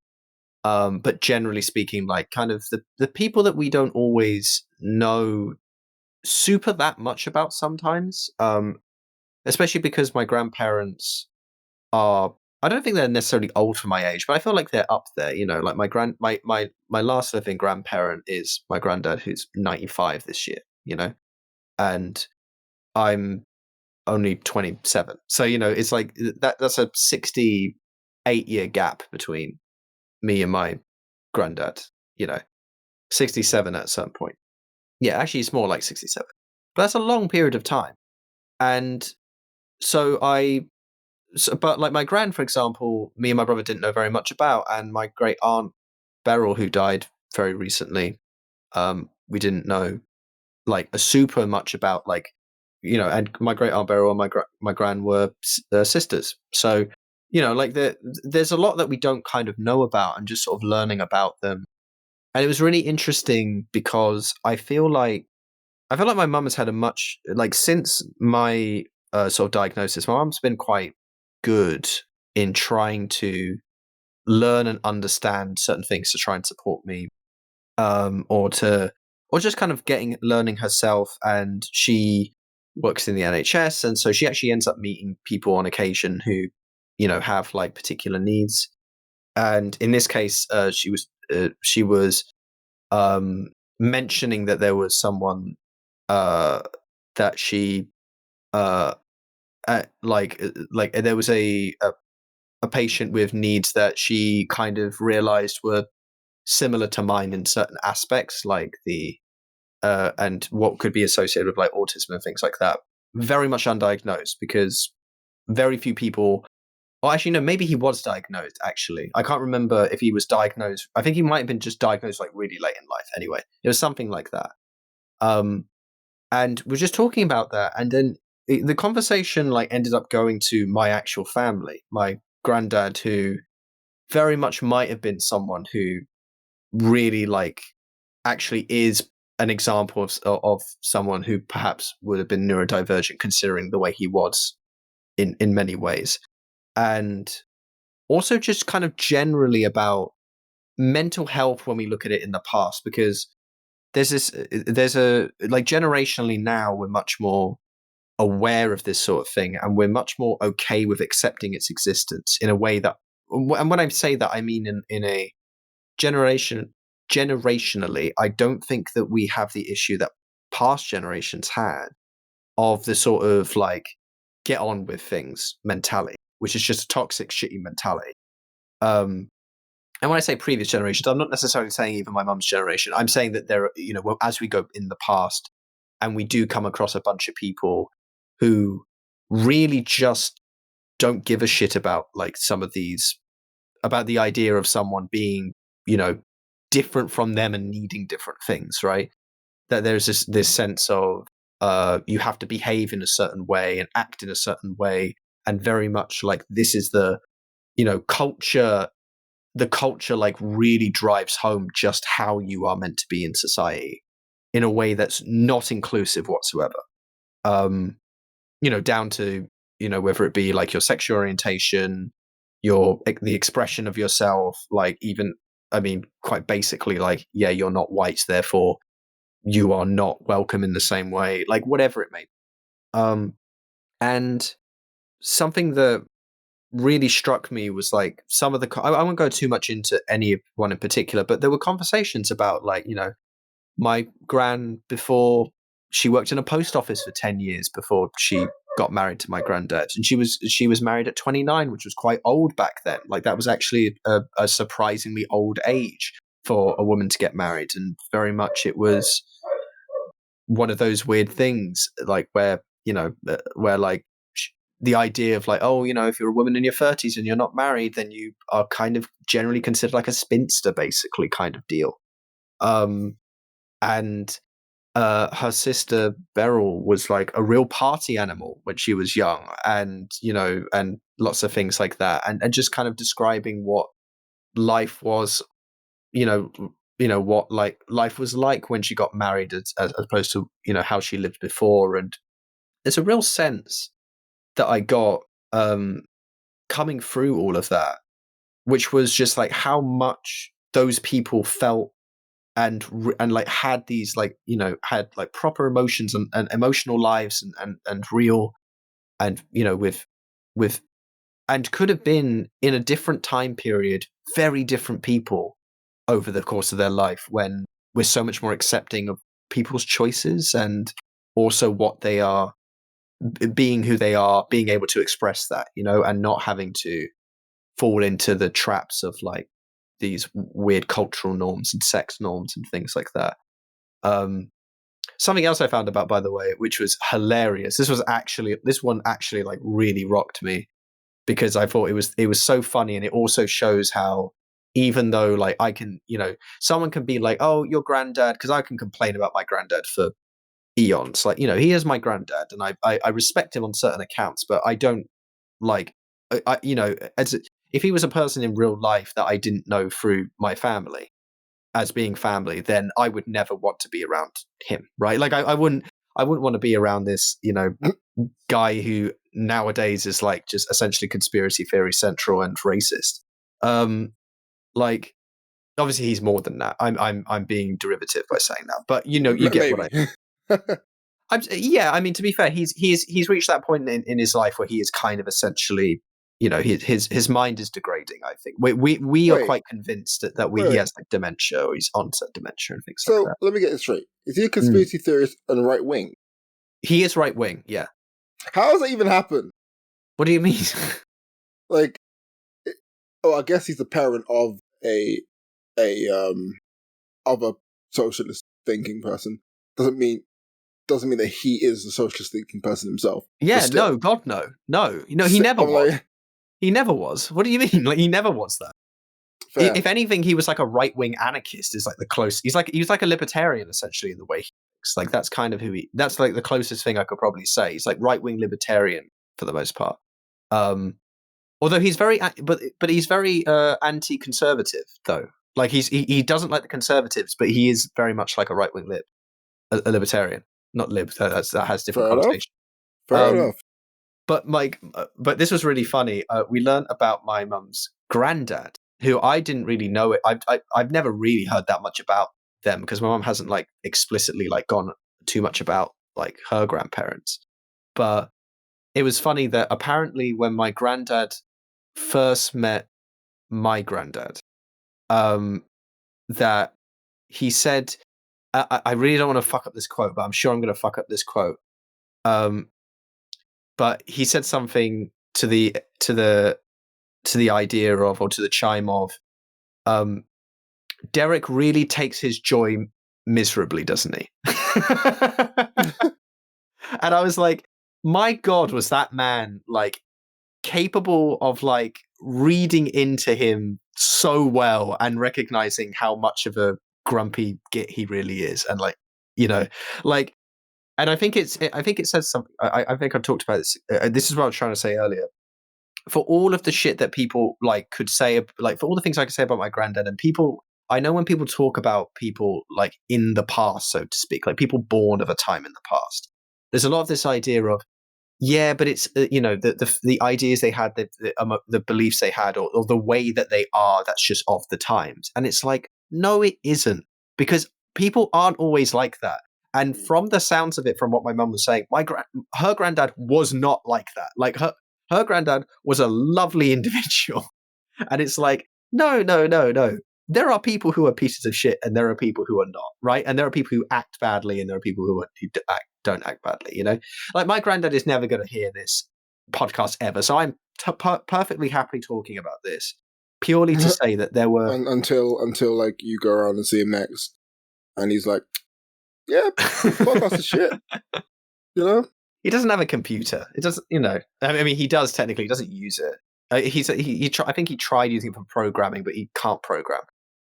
But generally speaking, like kind of the people that we don't always know super that much about sometimes. Especially because my grandparents are, I don't think they're necessarily old for my age, but I feel like they're up there, like my last living grandparent is my granddad, who's 95 this year, and I'm only 27. So, it's like that's a 68-year gap between me and my granddad, 67 at some point. Yeah, actually it's more like 67. But that's a long period of time. And so but like my gran, for example, me and my brother didn't know very much about, and my great aunt Beryl, who died very recently, we didn't know like a super much about, like, and my great aunt Beryl and my gran were sisters. So, like there's a lot that we don't kind of know about, and just sort of learning about them. And it was really interesting because I feel like my mum has had a much, like, since my sort of diagnosis, my mum's been quite good in trying to learn and understand certain things to try and support me, or just kind of learning herself. And she works in the NHS, and so she actually ends up meeting people on occasion who, have like particular needs. And in this case, she was mentioning that there was someone that she like there was a patient with needs that she kind of realized were similar to mine in certain aspects, like the and what could be associated with like autism and things like that. Very much undiagnosed, because very few people. Well, actually, no, maybe he was diagnosed, actually. I can't remember if he was diagnosed. I think he might have been just diagnosed like really late in life anyway. It was something like that. And we're just talking about that. And then the conversation like ended up going to my actual family, my granddad, who very much might have been someone who really like actually is an example of someone who perhaps would have been neurodivergent, considering the way he was in many ways. And also just kind of generally about mental health when we look at it in the past, because there's a like generationally now we're much more aware of this sort of thing, and we're much more okay with accepting its existence in a way that, and when I say that, I mean in a generationally, I don't think that we have the issue that past generations had of the sort of like get on with things mentality, which is just a toxic, shitty mentality. And when I say previous generations, I'm not necessarily saying even my mum's generation. I'm saying that there, as we go in the past, and we do come across a bunch of people who really just don't give a shit about like some of these, about the idea of someone being, different from them and needing different things, right? That there's this sense of you have to behave in a certain way and act in a certain way, and very much like this is the, culture. The culture like really drives home just how you are meant to be in society in a way that's not inclusive whatsoever. Down to, whether it be like your sexual orientation, the expression of yourself, like even, I mean, quite basically, like, yeah, you're not white, therefore you are not welcome in the same way, like whatever it may be. And something that really struck me was like some of the, I won't go too much into any one in particular, but there were conversations about like, my gran, before, she worked in a post office for 10 years before she got married to my granddad, and she was married at 29, which was quite old back then. Like that was actually a surprisingly old age for a woman to get married, and very much it was one of those weird things, like where, where like the idea of like, oh, if you're a woman in your 30s and you're not married, then you are kind of generally considered like a spinster, basically, kind of deal. And her sister Beryl was like a real party animal when she was young, and and lots of things like that, and just kind of describing what life was, what like life was like when she got married, as opposed to how she lived before. And there's a real sense that I got coming through all of that, which was just like how much those people felt and like had these like had like proper emotions and emotional lives and real, and with and could have been in a different time period, very different people over the course of their life, when we're so much more accepting of people's choices and also what they are, being who they are, being able to express that, and not having to fall into the traps of like these weird cultural norms and sex norms and things like that. Something else I found about, by the way, which was hilarious. This one actually like really rocked me, because I thought it was so funny, and it also shows how, even though like I can, someone can be like, oh, your granddad, because I can complain about my granddad for eons. Like, he is my granddad, and I respect him on certain accounts, but I don't like, if he was a person in real life that I didn't know through my family as being family, then I would never want to be around him, right? Like I wouldn't want to be around this, guy who nowadays is like just essentially conspiracy theory central and racist. Like obviously he's more than that. I'm being derivative by saying that, but you get what yeah, I mean, to be fair, he's reached that point in his life where he is kind of essentially, his mind is degrading. I think we are quite convinced that he has like dementia, or he's onset dementia and things like that. So let me get this straight: is he a conspiracy theorist on the right wing? He is right wing. Yeah. How does that even happen? What do you mean? Like, I guess he's the parent of a of a socialist thinking person. Doesn't mean that he is a socialist thinking person himself. Yeah, no, God, no. He never was. Like, he never was. What do you mean? Like, he never was that. Fair. If anything, he was like a right wing anarchist. Is like the close. He was like a libertarian essentially in the way he thinks. Like that's kind of who he. That's like the closest thing I could probably say. He's like right wing libertarian for the most part. Although he's very, but he's very anti-conservative though. Like he doesn't like the conservatives, but he is very much like a right wing a libertarian. Not lib. That has different connotations. Fair enough. But this was really funny. We learned about my mum's granddad, who I didn't really know it. I've never really heard that much about them, because my mum hasn't like explicitly like gone too much about like her grandparents. But it was funny that apparently when my granddad first met my granddad, that he said, I really don't want to fuck up this quote, but I'm sure I'm going to fuck up this quote. But he said something to the idea of, or to the chime of, Derek really takes his joy miserably, doesn't he? And I was like, my God, was that man like capable of like reading into him so well and recognizing how much of a grumpy git he really is, and like like. And I think it says something. I think I've talked about this. This is what I was trying to say earlier. For all of the shit that people like could say, like for all the things I could say about my granddad, and people, I know when people talk about people like in the past, so to speak, like people born of a time in the past, there's a lot of this idea of, yeah, but it's the ideas they had, the beliefs they had, or the way that they are, that's just of the times. And it's like, no, it isn't, because people aren't always like that. And from the sounds of it, from what my mum was saying, her granddad was not like that. Like her granddad was a lovely individual. And it's like, no. There are people who are pieces of shit, and there are people who are not, right? And there are people who act badly, and there are people who don't act badly, Like my granddad is never going to hear this podcast ever. So I'm perfectly happy talking about this, purely to say that there were... Until like you go around and see him next, and he's like, yeah, podcast is shit. he doesn't have a computer. It doesn't, I mean, he does technically. He doesn't use it. I think he tried using it for programming, but he can't program.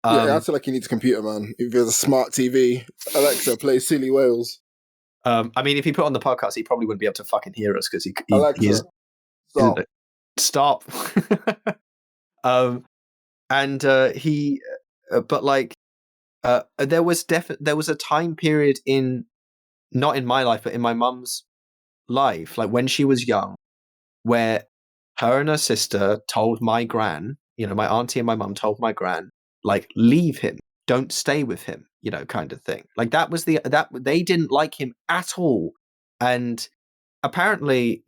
Yeah, I feel like he needs a computer, man. If there's a smart TV, Alexa, play Silly Whales. I mean, if he put on the podcast, he probably wouldn't be able to fucking hear us because Alexa, stop. Stop. And but like, there was a time period not in my life, but in my mum's life, like when she was young, where her and her sister told my gran, my auntie and my mum told my gran, like, leave him, don't stay with him, kind of thing. Like that was that they didn't like him at all. And apparently,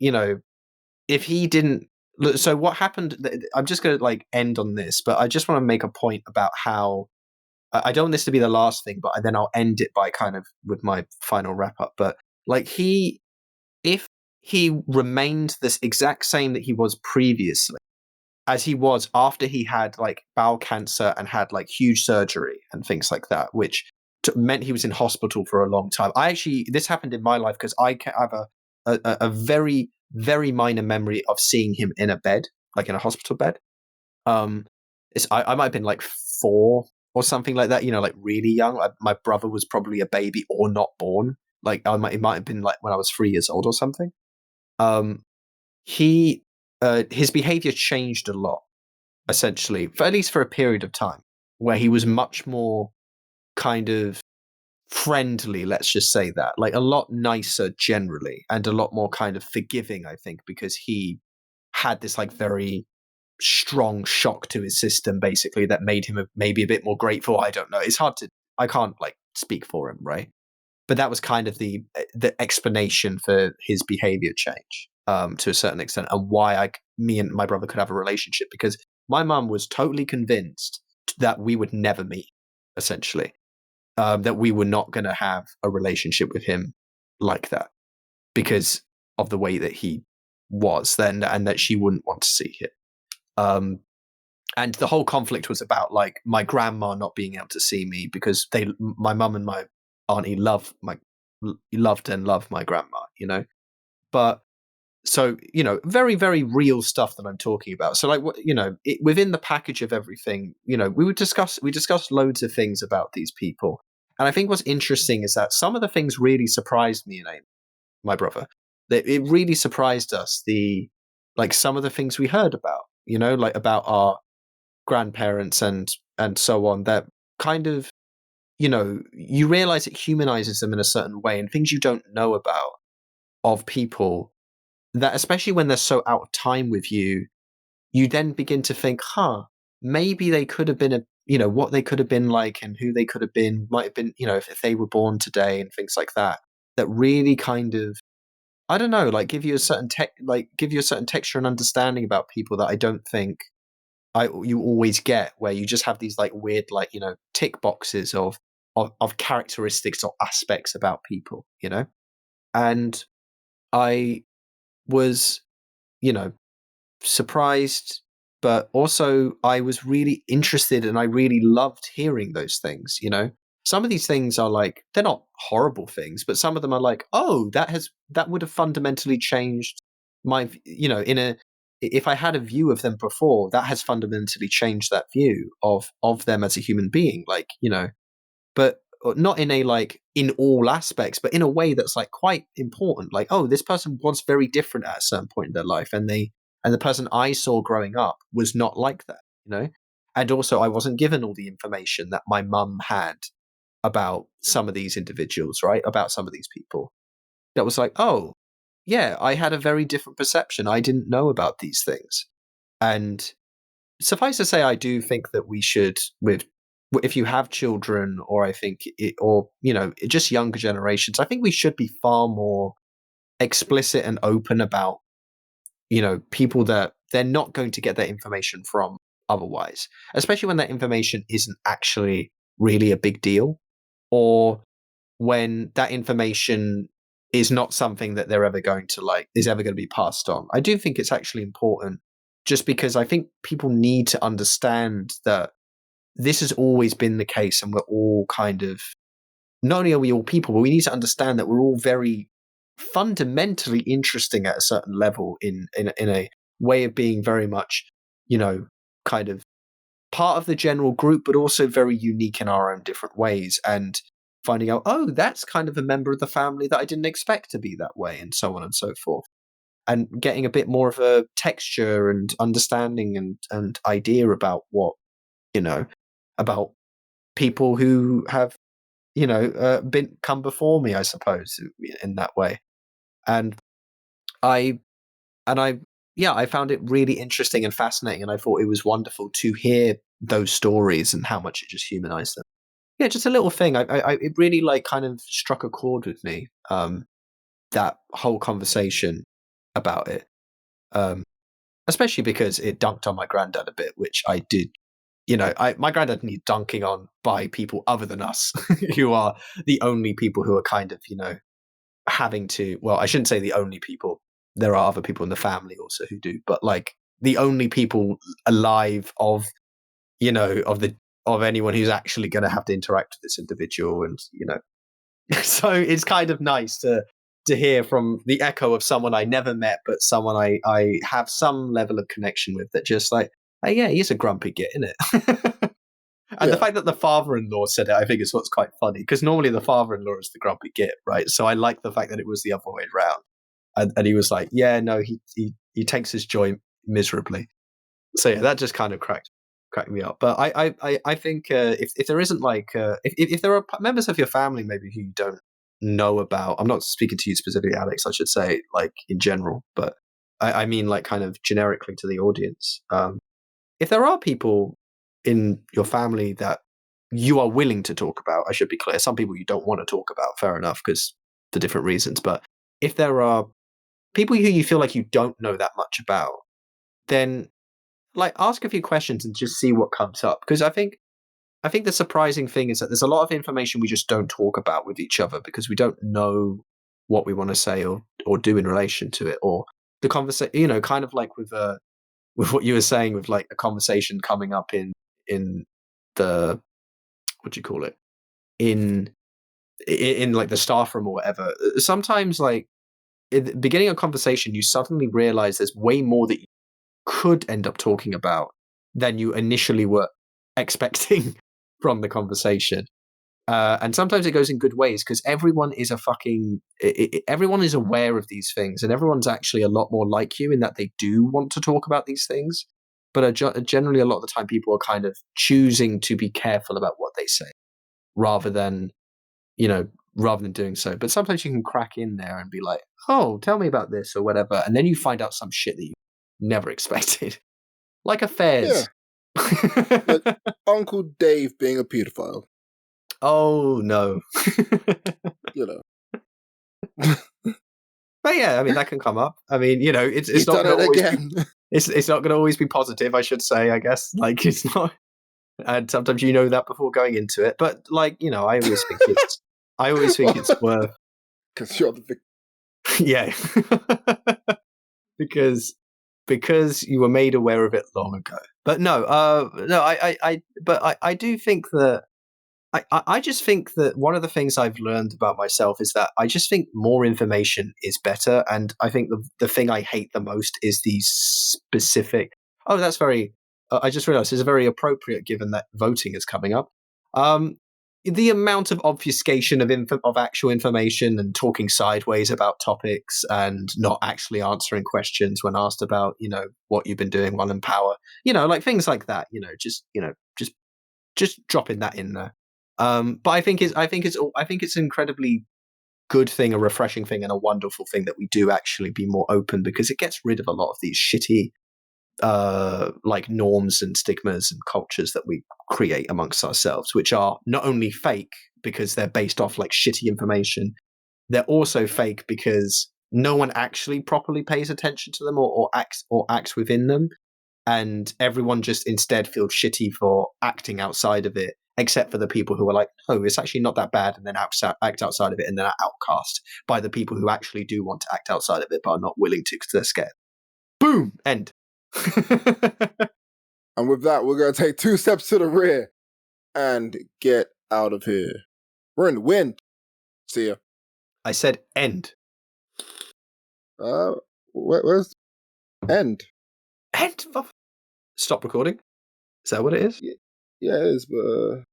if he didn't, so what happened, I'm just going to like end on this, but I just want to make a point about how I don't want this to be the last thing, but then I'll end it by kind of with my final wrap up. But like if he remained this exact same that he was previously, as he was after he had like bowel cancer and had like huge surgery and things like that, which meant he was in hospital for a long time. This happened in my life because I have a very, very minor memory of seeing him in a bed, like in a hospital bed. I might have been like 4 or something like that, like really young. My brother was probably a baby or not born. Like it might have been like when I was 3 years old or something. His behavior changed a lot, essentially, at least for a period of time, where he was much more kind of friendly, let's just say that, like a lot nicer generally, and a lot more kind of forgiving, I think, because he had this like very strong shock to his system, basically, that made him maybe a bit more grateful. I don't know. I can't like speak for him, right? But that was kind of the explanation for his behavior change, to a certain extent, and why me and my brother could have a relationship, because my mum was totally convinced that we would never meet, essentially, that we were not going to have a relationship with him like that because of the way that he was then, and that she wouldn't want to see him. And the whole conflict was about like my grandma not being able to see me because my mum and my auntie loved and loved my grandma, but so, very, very real stuff that I'm talking about. So like, within the package of everything, we discussed loads of things about these people. And I think what's interesting is that some of the things really surprised me and my brother. That it really surprised us, some of the things we heard about, like about our grandparents and so on, that kind of, you realize it humanizes them in a certain way, and things you don't know about of people, that especially when they're so out of time with you, you then begin to think, maybe they could have been what they could have been like, and who they could have been, might have been, if they were born today, and things like that, that really kind of, I don't know, like give you a certain texture and understanding about people that I don't think you always get, where you just have these like weird, like, tick boxes of characteristics or aspects about people, and I was, surprised, but also I was really interested, and I really loved hearing those things. Some of these things are like, they're not horrible things, but some of them are like, oh, that would have fundamentally changed my, if I had a view of them before, that has fundamentally changed that view of them as a human being, like, but not in a like in all aspects, but in a way that's like quite important. Like, oh, this person was very different at a certain point in their life, and the person I saw growing up was not like that, And also, I wasn't given all the information that my mum had about some of these individuals, right? About some of these people. That was like, oh, yeah, I had a very different perception. I didn't know about these things. And suffice to say, I do think that we should, if you have children, or I think just younger generations, I think we should be far more explicit and open about, people that they're not going to get that information from otherwise, especially when that information isn't actually really a big deal, or when that information is not something that they're ever going to is ever going to be passed on. I do think it's actually important, just because I think people need to understand that this has always been the case, and we're all kind of, not only are we all people, but we need to understand that we're all very fundamentally interesting at a certain level in a way of being very much, kind of part of the general group, but also very unique in our own different ways. And finding out, oh, that's kind of a member of the family that I didn't expect to be that way, and so on and so forth. And getting a bit more of a texture and understanding and idea about what, about people who have, been come before me, I suppose, in that way. And I, I found it really interesting and fascinating. And I thought it was wonderful to hear those stories and how much it just humanized them. Yeah, just a little thing. It really kind of struck a chord with me. That whole conversation about it, especially because it dunked on my granddad a bit, which I did. My granddad needs dunking on by people other than us, who are the only people who are kind of, having to. Well, I shouldn't say the only people. There are other people in the family also who do, but the only people alive of anyone who's actually going to have to interact with this individual, and so it's kind of nice to hear from the echo of someone I never met, but someone I have some level of connection with, that just oh yeah, he's a grumpy git, isn't it? And the fact that the father-in-law said it, I think is what's quite funny, because normally the father-in-law is the grumpy git, right? So I like the fact that it was the other way around, and he was like, yeah, no, he takes his joy miserably. So yeah, that just kind of cracked me up. But I think if there isn't if there are members of your family maybe who you don't know about, I'm not speaking to you specifically, Alex, I should say, in general, but I mean kind of generically to the audience. If there are people in your family that you are willing to talk about, I should be clear. Some people you don't want to talk about, fair enough, because for different reasons. But if there are people who you feel like you don't know that much about, then ask a few questions and just see what comes up. Because I think the surprising thing is that there's a lot of information we just don't talk about with each other because we don't know what we want to say or do in relation to it, or the conversation, kind of with what you were saying, with a conversation coming up in the, what do you call it, in the staff room or whatever. Sometimes at the beginning of a conversation, you suddenly realize there's way more that you could end up talking about than you initially were expecting from the conversation. And sometimes it goes in good ways because everyone is everyone is aware of these things, and everyone's actually a lot more like you in that they do want to talk about these things. But generally, a lot of the time, people are kind of choosing to be careful about what they say rather than doing so. But sometimes you can crack in there and be like, oh, tell me about this or whatever. And then you find out some shit that you never expected. Like affairs. Yeah. Like Uncle Dave being a pedophile. Oh, no. But yeah, I mean, that can come up. I mean, it's not going to always again. It's not going to always be positive, I should say, I guess. It's not. And sometimes that before going into it. But I always think it's worth. Because you're the victim. Yeah. because you were made aware of it long ago. But no, I do think that I just think that one of the things I've learned about myself is that I just think more information is better. And I think the thing I hate the most is these specific. Oh, that's very. I just realized it's very appropriate given that voting is coming up. The amount of obfuscation of actual information and talking sideways about topics and not actually answering questions when asked about, what you've been doing while in power, things like that, just dropping that in there. But I think it's an incredibly good thing, a refreshing thing, and a wonderful thing that we do actually be more open, because it gets rid of a lot of these shitty norms and stigmas and cultures that we create amongst ourselves, which are not only fake because they're based off shitty information, they're also fake because no one actually properly pays attention to them or acts within them, and everyone just instead feels shitty for acting outside of it, except for the people who are like, oh, it's actually not that bad, and then act outside of it, and then are outcast by the people who actually do want to act outside of it but are not willing to because they're scared. Boom! End. And with that, we're going to take 2 steps to the rear and get out of here. We're in the wind. See ya. I said end. Where's end? End. Stop recording. Is that what it is? Yeah, it is, but